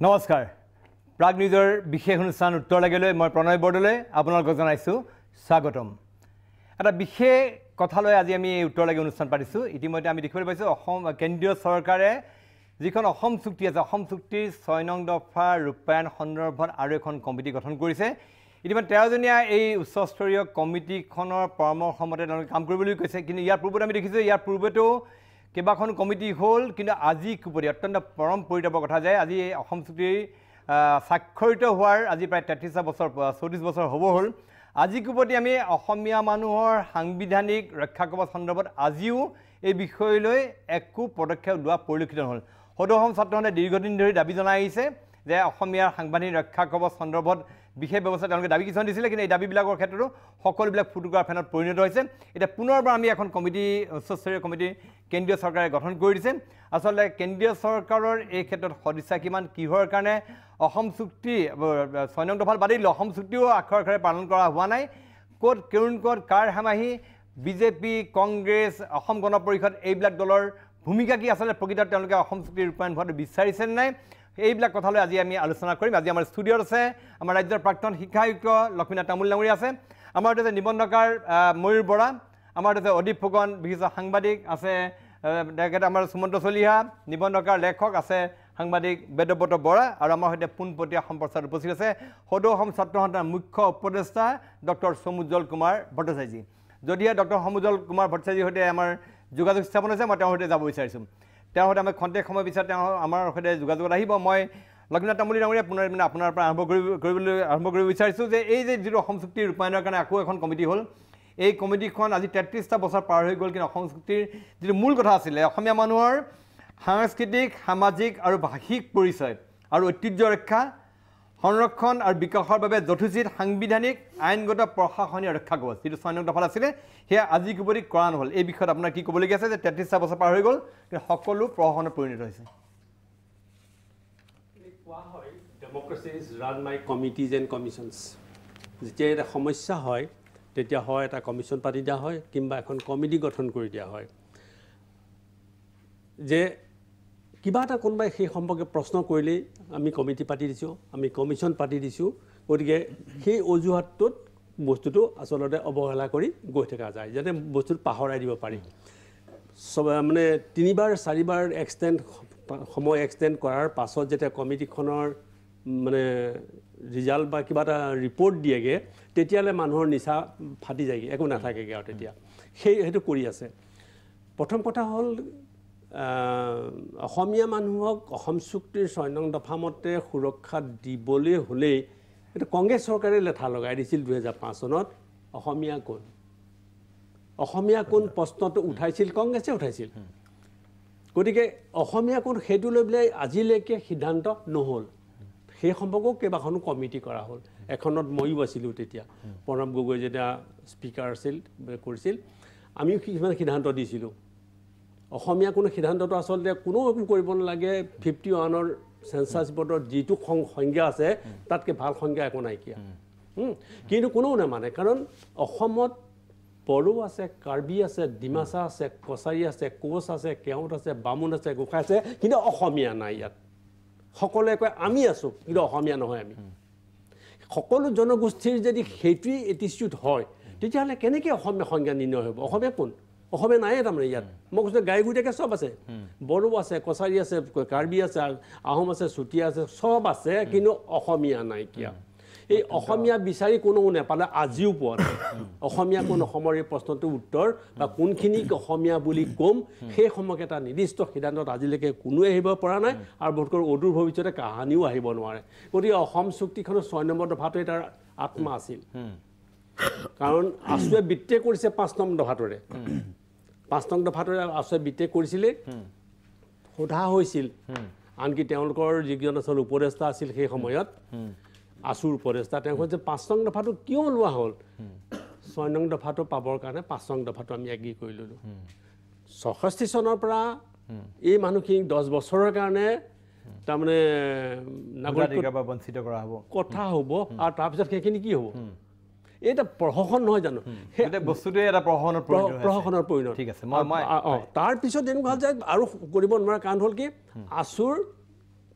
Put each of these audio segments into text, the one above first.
নমস্কাৰ প্ৰাগ নিউজৰ বিশেষ অনুষ্ঠান উত্তৰ লাগিলৈ মই প্ৰণয় বৰদলৈ আপোনালোকক জনাইছোঁ স্বাগতম এটা বিশেষ কথালৈ আজি আমি এই উত্তৰ লাগি অনুষ্ঠান পাতিছোঁ ইতিমধ্যে আমি দেখিবলৈ পাইছোঁ অসম কেন্দ্ৰীয় চৰকাৰে যিখন অসম চুক্তি আছে অসম চুক্তিৰ 6 নং দফা ৰূপায়ণ সন্দৰ্ভত আৰু এখন কমিটি গঠন কৰিছে ইতিমধ্যে 13 জনীয়া এই উচ্চস্তৰীয় কমিটিখনৰ পৰামৰ্শমতে তেওঁলোকে কাম কৰিবলৈ কৈছে কিন্তু ইয়াৰ পূৰ্বতে আমি দেখিছোঁ ইয়াৰ পূৰ্বতেও কেইবাখন কমিটি হ'ল কিন্তু আজি কুপৰি অত্যন্ত পৰম পৰিতাপৰ কথা যায় আজি অসম চুক্তিৰ স্বাক্ষৰিত হোৱাৰ আজি প্ৰায় 33 বছৰ 34 বছৰ হ'ব হ'ল আজি কুপৰি আমি অসমীয়া মানুহৰ সাংবিধানিক ৰক্ষা কবচ সন্দৰ্ভত আজিও এই বিষয়লৈ একো পদক্ষেপ লোৱা পৰিলক্ষিত হ'ল সদৌ অসম ছাত্ৰসংঘে দীৰ্ঘদিন ধৰি দাবী জনাই আহিছে যে অসমীয়াৰ সাংবিধানিক ৰক্ষা কবচ সন্দৰ্ভত বিশেষ ব্যৱস্থা তেওঁলোকে দাবী কিছুমান দিছিলে কিন্তু এই দাবীবিলাকৰ ক্ষেত্ৰতো সকলোবিলাক ফুটুকাৰ ফেনত পৰিণত হৈছে এতিয়া পুনৰবাৰ আমি এখন কমিটি উচ্চস্তৰীয় কমিটি কেন্দ্ৰীয় চৰকাৰে গঠন কৰি দিছে আসলে কেন্দ্ৰীয় চৰকাৰৰ এই ক্ষেত্ৰত সদিচ্ছা কিমান কিহৰ কাৰণে অসম চুক্তি 6 নং দফাত বাদ দিলে অসম চুক্তিও আখৰ আখৰে পালন কৰা হোৱা নাই ক'ত ক'ত কাৰ হামাহি বিজেপি কংগ্ৰেছ অসম গণ পৰিষদ এইবিলাক দলৰ ভূমিকা কি আসলে প্ৰকৃততে তেওঁলোকে অসম চুক্তিৰ ৰূপায়ণ হোৱাটো বিচাৰিছে নাই এইবিলাক কথালৈ আজি আমি আলোচনা কৰিম আজি আমাৰ ষ্টুডিঅ'ত আছে আমাৰ ৰাজ্যৰ প্ৰাক্তন শিক্ষা আয়ুক্ত লক্ষ্মীনাথ তামুল ডাঙৰীয়া আছে আমাৰ তাতে নিবন্ধকাৰ ময়ূৰ বৰা আমাৰ তাতে অদীপ ফুকন বিশিষ্ট সাংবাদিক আছে তেখেতে আমাৰ সুমন্ত চলিহা নিবন্ধকাৰ লেখক আছে সাংবাদিক বেদব্ৰত বৰা আৰু আমাৰ সৈতে পোনপটীয়া সম্প্ৰচাৰত উপস্থিত আছে সদৌ অসম ছাত্ৰ সন্থাৰ মুখ্য উপদেষ্টা ডক্টৰ সমুজ্জ্বল কুমাৰ ভট্টাচাৰ্যী যদিহে ডক্টৰ সমুজ্জ্বল কুমাৰ ভট্টাচাৰ্যীৰ সৈতে আমাৰ যোগাযোগ স্থাপন হৈছে মই তেওঁৰ সৈতে যাব বিচাৰিছোঁ তেওঁৰ সৈতে আমি খন্তেক সময় বিচাৰ তেওঁ আমাৰ সৈতে যোগাযোগত আহিব মই লক্ষ্মীনাথ তামুলী ডাঙৰীয়া পুনৰ আপোনাৰ পৰা আৰম্ভ কৰিব বিচাৰিছোঁ যে এই যে যিটো অসম চুক্তিৰ ৰূপায়ণৰ কাৰণে আকৌ এখন কমিটি হ'ল এই কমিটিখন আজি 33টা বছৰ পাৰ হৈ গ'ল কিন্তু অসম চুক্তিৰ যিটো মূল কথা আছিলে অসমীয়া মানুহৰ সাংস্কৃতিক সামাজিক আৰু ভাষিক পৰিচয় আৰু ঐতিহ্য ৰক্ষা সংৰক্ষণ আৰু বিকাশৰ বাবে যথোচিত সাংবিধানিক আইনগত প্ৰশাসনীয় ৰক্ষা কবচ যিটো 6 নং দফাত আছিলে সেয়া আজি কুপৰি কৰা নহ'ল এই বিষয়ত আপোনাৰ কি ক'বলগীয়া আছে যে 33টা বছৰ পাৰ হৈ গ'ল কিন্তু সকলো প্ৰশাসনত পৰিণত হৈছে Democracy is run by committees and commissions. যেতিয়া এটা সমস্যা হয় তেতিয়া হয় এটা কমিশন পাতি দিয়া হয় কিংবা এখন কমিটি গঠন কৰি দিয়া হয় যে কিবা এটা কোনোবাই সেই সম্পৰ্কে প্ৰশ্ন কৰিলে আমি কমিটি পাতি দিছোঁ আমি কমিশন পাতি দিছোঁ গতিকে সেই অজুহাতটোত বস্তুটো আচলতে অৱহেলা কৰি গৈ থকা যায় যাতে বস্তুটো পাহৰাই দিব পাৰি সব মানে 3বাৰ 4বাৰ সময় এক্সটেণ্ড কৰাৰ পাছত যেতিয়া কমিটিখনৰ মানে ৰিজাল্ট বা কিবা এটা ৰিপৰ্ট দিয়েগে তেতিয়ালে মানুহৰ নিচা ফাটি যায়গে একো নাথাকেগে আৰু তেতিয়া সেইটো কৰি আছে প্ৰথম কথা হ'ল অসমীয়া মানুহক অসম চুক্তিৰ 6 নং দফা মতে সুৰক্ষা দিবলৈ হ'লে এটা কংগ্ৰেছ চৰকাৰে লেঠা লগাই দিছিল 2005 চনত অসমীয়া কোন প্ৰশ্নটো উঠাইছিল কংগ্ৰেছে উঠাইছিল গতিকে অসমীয়া কোন সেইটো লৈ পেলাই আজিলৈকে সিদ্ধান্ত নহ'ল সেই সম্পৰ্কও কেইবাখনো কমিটি কৰা হ'ল এখনত ময়ো আছিলোঁ তেতিয়া প্ৰণৱ গগৈ যেতিয়া স্পিকাৰ কৰিছিল আমিও কিছুমান সিদ্ধান্ত দিছিলোঁ অসমীয়া কোনো সিদ্ধান্তটো আচলতে কোনো একো কৰিব নালাগে 51ৰ সেন্সাছ বোৰ্ডৰ যিটো সংজ্ঞা আছে তাতকৈ ভাল সংজ্ঞা একো নাইকিয়া কিন্তু কোনেও নামানে কাৰণ অসমত বড়ো আছে কাৰ্বি আছে ডিমাচা আছে কছাৰী আছে কোচ আছে কেওট আছে বামুণ আছে গোসাঁই আছে কিন্তু অসমীয়া নাই ইয়াত সকলোৱে কয় আমি আছোঁ কিন্তু অসমীয়া নহয় আমি সকলো জনগোষ্ঠীৰ যদি সেইটোৱেই এটিচিউড হয় তেতিয়াহ'লে কেনেকৈ অসমীয়া সংজ্ঞা নিৰ্ণয় হ'ব অসমীয়া কোন অসমীয়া নাই তাৰমানে ইয়াত মই কৈছোঁ গাই গুইটাকে চব আছে বড়ো আছে কছাৰী আছে কাৰ্বি আছে আহোম আছে চুতীয়া আছে চব আছে কিন্তু অসমীয়া নাইকিয়া এই অসমীয়া বিচাৰি কোনেও নাপালে আজিও পোৱা নাই অসমীয়া কোন অসমৰ এই প্ৰশ্নটোৰ উত্তৰ বা কোনখিনি অসমীয়া বুলি ক'ম সেই সম্পৰ্কে এটা নিৰ্দিষ্ট সিদ্ধান্তত আজিলৈকে কোনোৱে আহিব পৰা নাই আৰু বোধকৰো অদূৰ ভৱিষ্যতে কাহানিও আহিব নোৱাৰে গতিকে অসম চুক্তিখনৰ 6 নম্বৰ দফাটোৱে তাৰ আত্মা আছিল কাৰণ আছুৱে বিত্তে কৰিছে 5 নম্বৰ দফাটোৰে 5 নম্বৰ দফাটোৰে আছুৱে বিত্তে কৰিছিলে সোধা হৈছিল আনকি তেওঁলোকৰ যিজন আচল উপদেষ্টা আছিল সেই সময়ত আছুৰ উপদেষ্টা তেওঁ কৈছে 5 নং দফাটো কিয় লোৱা হ'ল 6 নং দফাটো পাবৰ কাৰণে 5 নং দফাটো আমি এগ্ৰী কৰি ল'লোঁ 66 চনৰ পৰা এই মানুহখিনিক 10 বছৰৰ কাৰণে তাৰমানে নাগৰিকত্বৰ পৰা বঞ্চিত কৰা হ'ব কথা হ'ব আৰু তাৰপিছত সেইখিনি কি হ'ব এটা প্ৰশাসন নহয় জানো এটা বস্তুটো এটা প্ৰশাসনৰ পৰিণত ঠিক আছে মই তাৰ পিছত এনেকুৱা হ'ল যে আৰু কৰিব নোৱাৰা কাৰণ হ'ল কি আছুৰ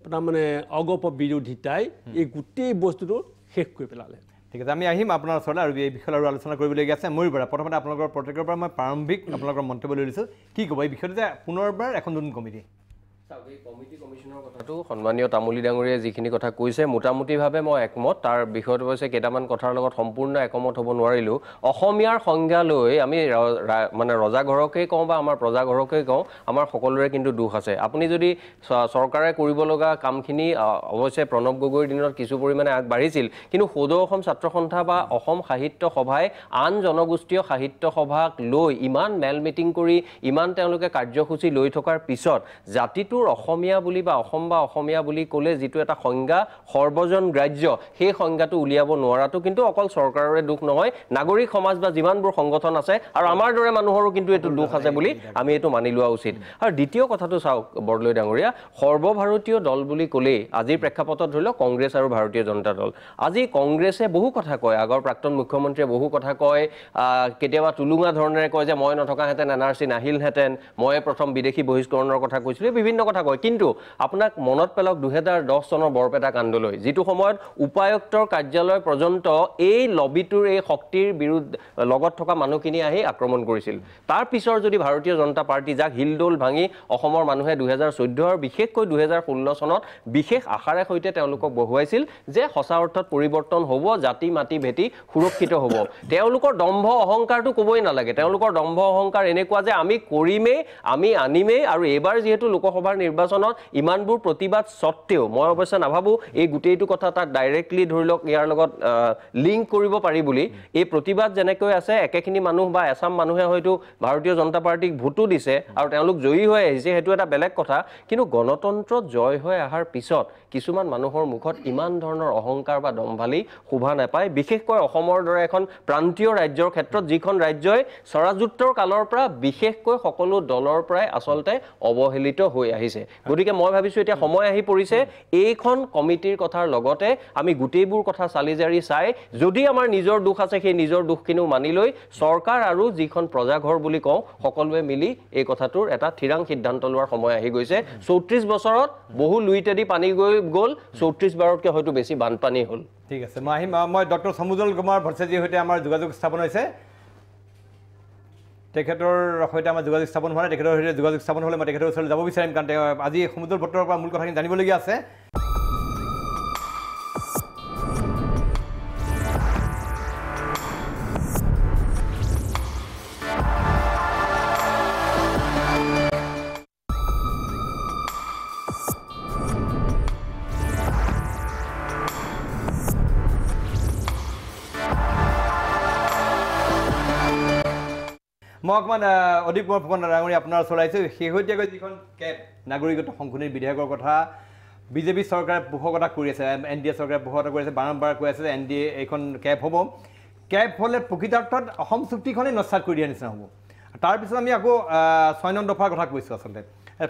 তাৰমানে অগপ বিৰোধিতাই এই গোটেই বস্তুটো শেষ কৰি পেলালে ঠিক আছে আমি আহিম আপোনাৰ ওচৰলৈ আৰু এই বিষয়ে আৰু আলোচনা কৰিবলগীয়া আছে মোৰ পৰা প্ৰথমতে আপোনালোকৰ প্ৰত্যেকৰ পৰা মই প্ৰাৰম্ভিক আপোনালোকৰ মন্তব্য লৈ লৈছোঁ কি ক'ব এই বিষয়টো যে পুনৰবাৰ এখন নতুন কমিটি কমিটি কমিশনৰ কথাটো সন্মানীয় তামুলী ডাঙৰীয়ে যিখিনি কথা কৈছে মোটামুটিভাৱে মই একমত তাৰ বিষয়টো হৈছে কেইটামান কথাৰ লগত সম্পূৰ্ণ একমত হ'ব নোৱাৰিলোঁ অসমীয়াৰ সংজ্ঞা লৈ আমি মানে ৰজাঘৰকেই কওঁ বা আমাৰ প্ৰজাঘৰকেই কওঁ আমাৰ সকলোৰে কিন্তু দুখ আছে আপুনি যদি চৰকাৰে কৰিব লগা কামখিনি অৱশ্যে প্ৰণৱ গগৈৰ দিনত কিছু পৰিমাণে আগবাঢ়িছিল কিন্তু সদৌ অসম ছাত্ৰ সন্থা বা অসম সাহিত্য সভাই আন জনগোষ্ঠীয় সাহিত্য সভাক লৈ ইমান মেল মিটিং কৰি ইমান তেওঁলোকে কাৰ্যসূচী লৈ থকাৰ পিছত জাতিটো অসমীয়া বুলি বা অসমীয়া বুলি ক'লে যিটো এটা সংজ্ঞা সৰ্বজন গ্ৰাহ্য সেই সংজ্ঞাটো উলিয়াব নোৱাৰাটো কিন্তু অকল চৰকাৰৰে দুখ নহয় নাগৰিক সমাজ বা যিমানবোৰ সংগঠন আছে আৰু আমাৰ দৰে মানুহৰো কিন্তু এইটো দুখ আছে বুলি আমি এইটো মানি লোৱা উচিত আৰু দ্বিতীয় কথাটো চাওক বৰদলৈ ডাঙৰীয়া সৰ্বভাৰতীয় দল বুলি ক'লেই আজিৰ প্ৰেক্ষাপটত ধৰি লওক কংগ্ৰেছ আৰু ভাৰতীয় জনতা দল আজি কংগ্ৰেছে বহু কথা কয় আগৰ প্ৰাক্তন মুখ্যমন্ত্ৰীয়ে বহু কথা কয় কেতিয়াবা তুলুঙা ধৰণেৰে কয় যে মই নথকাহেঁতেন NRC নাহিলহেঁতেন মই প্ৰথম বিদেশী বহিষ্কৰণৰ কথা কৈছিলোঁ বিভিন্ন কথা কয় কিন্তু আপোনাক মনত পেলাওক 2010 চনৰ বৰপেটা কাণ্ডলৈ যিটো সময়ত উপায়ুক্তৰ কাৰ্যালয় পৰ্যন্ত এই লবিটোৰ এই শক্তিৰ বিৰুদ্ধে লগত থকা মানুহখিনি আহি আক্ৰমণ কৰিছিল তাৰ পিছৰ যদি ভাৰতীয় জনতা পাৰ্টি যাক হিলডোল ভাঙি অসমৰ মানুহে 2014 আৰু বিশেষকৈ 2016 চনত বিশেষ আশাৰে সৈতে তেওঁলোকক বহুৱাইছিল যে সঁচা অৰ্থত পৰিৱৰ্তন হ'ব জাতি মাটি ভেটি সুৰক্ষিত হ'ব তেওঁলোকৰ দম্ভ অহংকাৰটো ক'বই নালাগে তেওঁলোকৰ দম্ভ অহংকাৰ এনেকুৱা যে আমি কৰিমেই আমি আনিমেই আৰু এবাৰ যিহেতু লোকসভাৰ নিৰ্বাচনত ইমানবোৰ প্ৰতিবাদ সত্ত্বেও মই অৱশ্যে নাভাবোঁ এই গোটেইটো কথা তাক ডাইৰেক্টলি ধৰি লওক ইয়াৰ লগত লিংক কৰিব পাৰি বুলি এই প্ৰতিবাদ যেনেকৈ আছে একেখিনি মানুহ বা এছাম মানুহে হয়তো ভাৰতীয় জনতা পাৰ্টিক ভোটো দিছে আৰু তেওঁলোক জয়ী হৈ আহিছে সেইটো এটা বেলেগ কথা কিন্তু গণতন্ত্ৰত জয় হৈ অহাৰ পিছত কিছুমান মানুহৰ মুখত ইমান ধৰণৰ অহংকাৰ বা দম্ভালি শোভা নাপায় বিশেষকৈ অসমৰ দৰে এখন প্ৰান্তীয় ৰাজ্যৰ ক্ষেত্ৰত যিখন ৰাজ্যই স্বৰাজোত্তৰ কালৰ পৰা বিশেষকৈ সকলো দলৰ পৰাই আচলতে অৱহেলিত হৈ আহিছে গতিকে মই ভাবিছোঁ এতিয়া সময় আহি পৰিছে এইখন কমিটিৰ কথাৰ লগতে আমি গোটেইবোৰ কথা চালি জাৰি চাই যদি আমাৰ নিজৰ দুখ আছে সেই নিজৰ দুখখিনিও মানি লৈ চৰকাৰ আৰু যিখন প্ৰজাঘৰ বুলি কওঁ সকলোৱে মিলি এই কথাটোৰ এটা থিৰাং সিদ্ধান্ত লোৱাৰ সময় আহি গৈছে 34 বছৰত বহু লুইতেদি পানী গ'ল 34 বাৰতকৈ হয়তো বেছি বানপানী হ'ল ঠিক আছে মই আহিম মই ডক্টৰ সমুদল কুমাৰ ভট্টাচাৰ্যৰ সৈতে আমাৰ যোগাযোগ স্থাপন হৈছে তেখেতৰ সৈতে আমাৰ যোগাযোগ স্থাপন হোৱা নাই তেখেতৰ সৈতে যোগাযোগ স্থাপন হ'লে মই তেখেতৰ ওচৰলৈ যাব বিচাৰিম কাৰণ তেওঁ আজি সমুদল ভট্টৰ পৰা মূল কথাখিনি জানিবলগীয়া আছে মই অকণমান অধিক কুমাৰ ফুকন ডাঙৰীয়া আপোনাৰ ওচৰলৈ আহিছোঁ শেহতীয়াকৈ যিখন কেব নাগৰিকত্ব সংশোধনী বিধেয়কৰ কথা বিজেপি চৰকাৰে পোষকতা কৰি আছে NDA চৰকাৰে পোষকতা কৰি আছে বাৰম্বাৰ কৈ আছে যে NDA এইখন কেব হ'ব কেব হ'লে প্ৰকৃতাৰ্থত অসম চুক্তিখনেই নস্বাত কৰি দিয়াৰ নিচিনা হ'ব তাৰপিছত আমি আকৌ 6 নং দফাৰ কথা কৈছোঁ আচলতে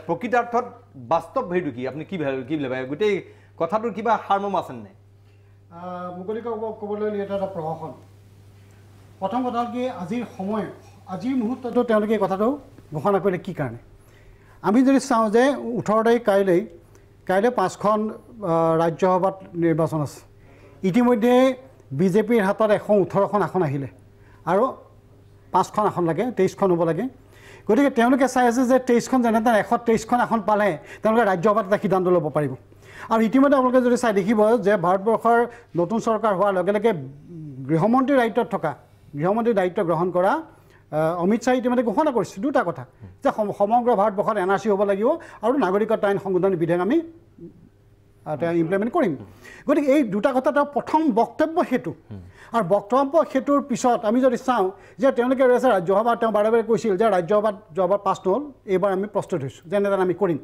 প্ৰকৃতাৰ্থত বাস্তৱ হেৰিটো কি আপুনি কি বুলি ভাবে গোটেই কথাটোৰ কিবা সাৰমৰ্ম আছে নাই মুকলিকৈ ক'বলৈ এটা প্ৰহসন প্ৰথম কথা হ'ল কি আজিৰ মুহূৰ্ততো তেওঁলোকে এই কথাটো ঘোষণা কৰিলে কি কাৰণে আমি যদি চাওঁ যে 18 তাৰিখ কাইলৈ 5খন ৰাজ্যসভাত নিৰ্বাচন আছে ইতিমধ্যে বিজেপিৰ হাতত 118খন আসন আহিলে আৰু 5খন আসন লাগে 23খন হ'ব লাগে গতিকে তেওঁলোকে চাই আছে যে 23খন যেনে তেনে 123খন আসন পালে তেওঁলোকে ৰাজ্যসভাত এটা সিদ্ধান্ত ল'ব পাৰিব আৰু ইতিমধ্যে আপোনালোকে যদি চাই দেখিব যে ভাৰতবৰ্ষৰ নতুন চৰকাৰ হোৱাৰ লগে লগে গৃহমন্ত্ৰীৰ দায়িত্ব গ্ৰহণ কৰা অমিত শ্বাহে ইতিমধ্যে ঘোষণা কৰিছে দুটা কথা যে সমগ্ৰ ভাৰতবৰ্ষত NRC হ'ব লাগিব আৰু নাগৰিকত্ব আইন সংশোধনী বিধেয়ক আমি ইমপ্লিমেণ্ট কৰিম গতিকে এই দুটা কথা তেওঁ প্ৰথম বক্তব্য সেইটো আৰু বক্তব্য সেইটোৰ পিছত আমি যদি চাওঁ যে তেওঁলোকে ৰৈছে ৰাজ্যসভাত তেওঁ বাৰে বাৰে কৈছিল যে ৰাজ্যসভাত যোৱাবাৰ পাছ নহ'ল এইবাৰ আমি প্ৰস্তুত হৈছোঁ যেনেদৰে আমি কৰিম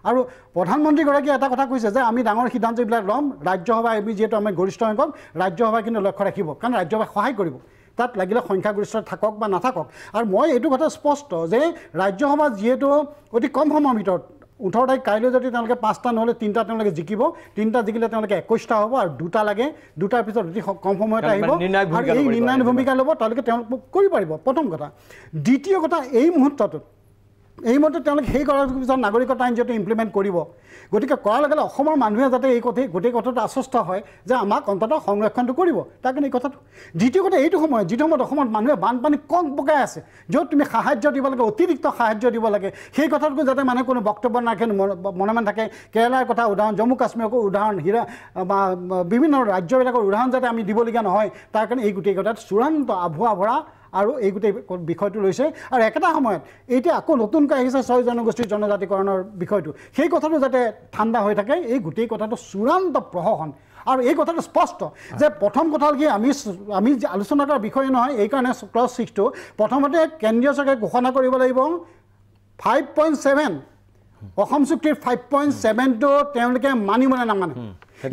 আৰু প্ৰধানমন্ত্ৰীগৰাকীয়ে এটা কথা কৈছে যে আমি ডাঙৰ সিদ্ধান্তবিলাক ল'ম ৰাজ্যসভা আমি যিহেতু আমি গৰিষ্ঠ সংখ্যক ৰাজ্যসভাই কিন্তু লক্ষ্য ৰাখিব কাৰণ ৰাজ্যসভাই সহায় কৰিব তাত লাগিলে সংখ্যাগৰিষ্ঠ থাকক বা নাথাকক আৰু মই এইটো কথা স্পষ্ট যে ৰাজ্যসভাত যিহেতু অতি কম সময়ৰ ভিতৰত 18 তাৰিখ কাইলৈ যদি তেওঁলোকে 5টা নহ'লে 3টা তেওঁলোকে জিকিব 3টা জিকিলে তেওঁলোকে 21টা হ'ব আৰু 2টা লাগে 2টাৰ পিছত অতি কম সময়তে আহিব আৰু এই নিৰ্ণায়ক ভূমিকা ল'ব তেওঁলোকে তেওঁলোক কৰিব পাৰিব প্ৰথম কথা দ্বিতীয় কথা এই মুহূৰ্তত এইমতে তেওঁলোকে সেই কৰাৰ পিছত নাগৰিকত্ব আইন যিহেতু ইমপ্লিমেণ্ট কৰিব গতিকে কৰাৰ লগে লগে অসমৰ মানুহে যাতে এই গোটেই কথাটো আশ্বস্ত হয় যে আমাক অন্ততঃ সংৰক্ষণটো কৰিব তাৰ কাৰণে এই কথাটো দ্বিতীয় কথা এইটো সময়ত যিটো সময়ত অসমত মানুহে বানপানী কক বগাই আছে য'ত তুমি সাহায্য দিব লাগে অতিৰিক্ত সাহায্য দিব লাগে সেই কথাটো যাতে মানে কোনো বক্তব্য নাৰাখে মনে মনে থাকে কেৰালাৰ কথা উদাহৰণ জম্মু কাশ্মীৰৰ উদাহৰণ বা বিভিন্ন ৰাজ্যবিলাকৰ উদাহৰণ যাতে আমি দিবলগীয়া নহয় তাৰ কাৰণে এই গোটেই কথাত চূড়ান্ত আভুৱা ভৰা আৰু এই গোটেই বিষয়টো লৈছে আৰু একেটা সময়ত এতিয়া আকৌ নতুনকৈ আহিছে 6 জনগোষ্ঠীৰ জনজাতিকৰণৰ বিষয়টো সেই কথাটো যাতে ঠাণ্ডা হৈ থাকে এই গোটেই কথাটো চূড়ান্ত প্ৰহসন আৰু এই কথাটো স্পষ্ট যে প্ৰথম কথা হ'ল কি আমি আলোচনা কৰাৰ বিষয় নহয় এইকাৰণে ক্লজ 6টো প্ৰথমতে কেন্দ্ৰীয় চৰকাৰে ঘোষণা কৰিব লাগিব 5.7 অসম চুক্তিৰ 5.7টো তেওঁলোকে মানিবনে নামানে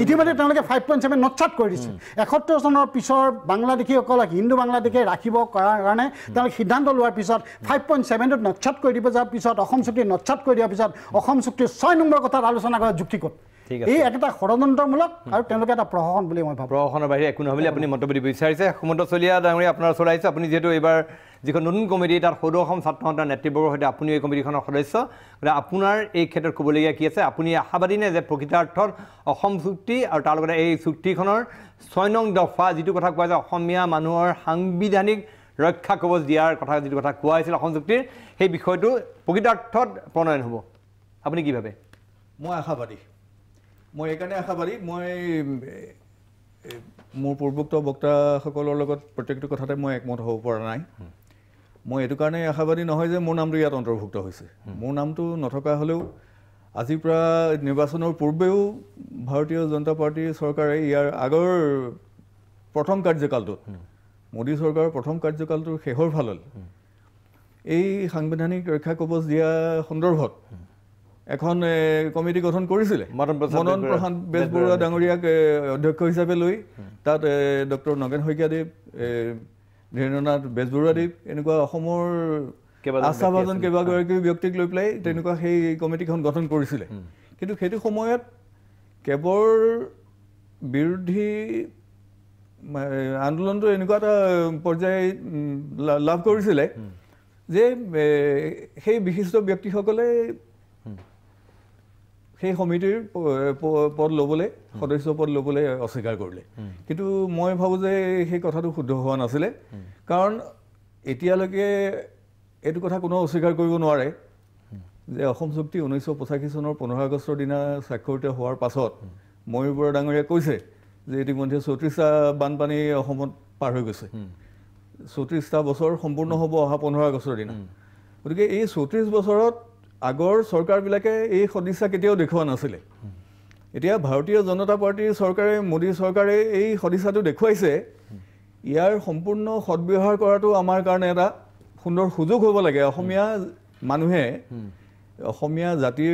ইতিমধ্যে তেওঁলোকে 5.7 নটছাট কৰি দিছে 71 চনৰ পিছৰ বাংলাদেশীসকলক হিন্দু বাংলাদেশে ৰাখিব কৰাৰ কাৰণে তেওঁলোকে সিদ্ধান্ত লোৱাৰ পিছত 5.7টো নটছাট কৰি দিব যোৱাৰ পিছত অসম চুক্তি নটছাট কৰি দিয়াৰ পিছত অসম চুক্তিৰ 6 নম্বৰ কথাত আলোচনা কৰা যুক্তিকত এই একটা ষড়যন্ত্ৰমূলক আৰু তেওঁলোকে এটা প্ৰহসন বুলি মই ভাবোঁ প্ৰহসনৰ বাহিৰে একো নহয় বুলি আপুনি মন্তব্য দিব বিচাৰিছে সুমন্ত চলিহা ডাঙৰীয়া আপোনাৰ ওচৰলৈ আহিছে আপুনি যিহেতু এইবাৰ যিখন নতুন কমিটি তাত সদৌ অসম ছাত্ৰ সন্থাৰ নেতৃবৰ্গৰ সৈতে আপুনি এই কমিটিখনৰ সদস্য গতিকে আপোনাৰ এই ক্ষেত্ৰত ক'বলগীয়া কি আছে আপুনি আশাবাদী নে যে প্ৰকৃতাৰ্থত অসম চুক্তি আৰু তাৰ লগতে এই চুক্তিখনৰ 6 নং দফা যিটো কথা কোৱা যায় অসমীয়া মানুহৰ সাংবিধানিক ৰক্ষা কৱচ দিয়াৰ কথা যিটো কথা কোৱা হৈছিল অসম চুক্তিৰ সেই বিষয়টো প্ৰকৃতাৰ্থত প্ৰণয়ন হ'ব আপুনি কি ভাবে মই আশাবাদী মই এইকাৰণে আশাবাদী মই মোৰ পূৰ্বোক্ত বক্তাসকলৰ লগত প্ৰত্যেকটো কথাতে মই একমত হ'ব পৰা নাই মই এইটো কাৰণে আশাবাদী নহয় যে মোৰ নামটো ইয়াত অন্তৰ্ভুক্ত হৈছে মোৰ নামটো নথকা হ'লেও আজিৰ পৰা নিৰ্বাচনৰ পূৰ্বেও ভাৰতীয় জনতা পাৰ্টীৰ চৰকাৰে ইয়াৰ আগৰ প্ৰথম কাৰ্যকালটোত মোদী চৰকাৰৰ প্ৰথম কাৰ্যকালটোৰ শেষৰ ফাললৈ এই সাংবিধানিক ৰক্ষা কৱচ দিয়া সন্দৰ্ভত এখন কমিটি গঠন কৰিছিলে মদন প্ৰসাদ বেজবৰুৱা ডাঙৰীয়াক অধ্যক্ষ হিচাপে লৈ তাত ডক্টৰ নগেন শইকীয়াদেৱ ধীৰেন্দ্ৰনাথ বেজবৰুৱাদেৱ এনেকুৱা অসমৰ আস্থাভাজন কেইবাগৰাকী ব্যক্তিক লৈ পেলাই তেনেকুৱা সেই কমিটিখন গঠন কৰিছিলে কিন্তু সেইটো সময়ত কেৱল বিৰোধী আন্দোলনটো এনেকুৱা এটা পৰ্যায় লাভ কৰিছিলে যে সেই বিশিষ্ট ব্যক্তিসকলে সেই সমিতিৰ পদ ল'বলৈ সদস্য পদ ল'বলৈ অস্বীকাৰ কৰিলে কিন্তু মই ভাবোঁ যে সেই কথাটো শুদ্ধ হোৱা নাছিলে কাৰণ এতিয়ালৈকে এইটো কথা কোনো অস্বীকাৰ কৰিব নোৱাৰে যে অসম চুক্তি 1985 চনৰ 15 আগষ্টৰ দিনা স্বাক্ষৰিত হোৱাৰ পাছত ময়ূৰ বৰা ডাঙৰীয়াই কৈছে যে ইতিমধ্যে 34টা বানপানী অসমত পাৰ হৈ গৈছে 34টা বছৰ সম্পূৰ্ণ হ'ব অহা 15 আগষ্টৰ দিনা গতিকে এই 34 বছৰত আগৰ চৰকাৰবিলাকে এই সদিচ্ছা কেতিয়াও দেখুওৱা নাছিলে এতিয়া ভাৰতীয় জনতা পাৰ্টীৰ চৰকাৰে মোদী চৰকাৰে এই সদিচ্ছাটো দেখুৱাইছে ইয়াৰ সম্পূৰ্ণ সদ্ব্যৱহাৰ কৰাটো আমাৰ কাৰণে এটা সুন্দৰ সুযোগ হ'ব লাগে অসমীয়া মানুহে অসমীয়া জাতিৰ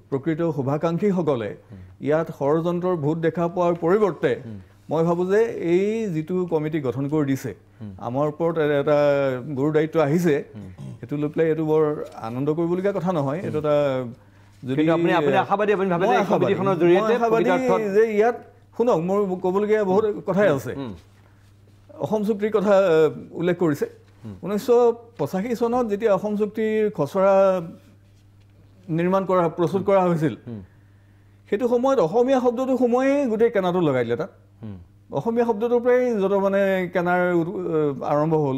প্ৰকৃত শুভাকাংক্ষীসকলে ইয়াত ষড়যন্ত্ৰৰ ভূত দেখা পোৱাৰ পৰিৱৰ্তে মই ভাবোঁ যে এই যিটো কমিটি গঠন কৰি দিছে আমাৰ ওপৰত এটা গুৰু দায়িত্ব আহিছে সেইটো লৈ পেলাই এইটো বৰ আনন্দ কৰিবলগীয়া কথা নহয় এইটো এটা যদি আপুনি আশাবাদী আপুনি ভাবে যে কমিটিখনৰ জৰিয়তে যে ইয়াত শুনক মোৰ ক'বলগীয়া বহুত কথাই আছে অসম চুক্তিৰ কথা উল্লেখ কৰিছে 1985 চনত যেতিয়া অসম চুক্তিৰ খচৰা নিৰ্মাণ কৰা প্ৰস্তুত কৰা হৈছিল সেইটো সময়ত অসমীয়া শব্দটো সোমোৱাই গোটেই কেনাটো লগাই দিলে তাত অসমীয়া শব্দটোৰ পৰাই যত মানে কেনাৰ আৰম্ভ হ'ল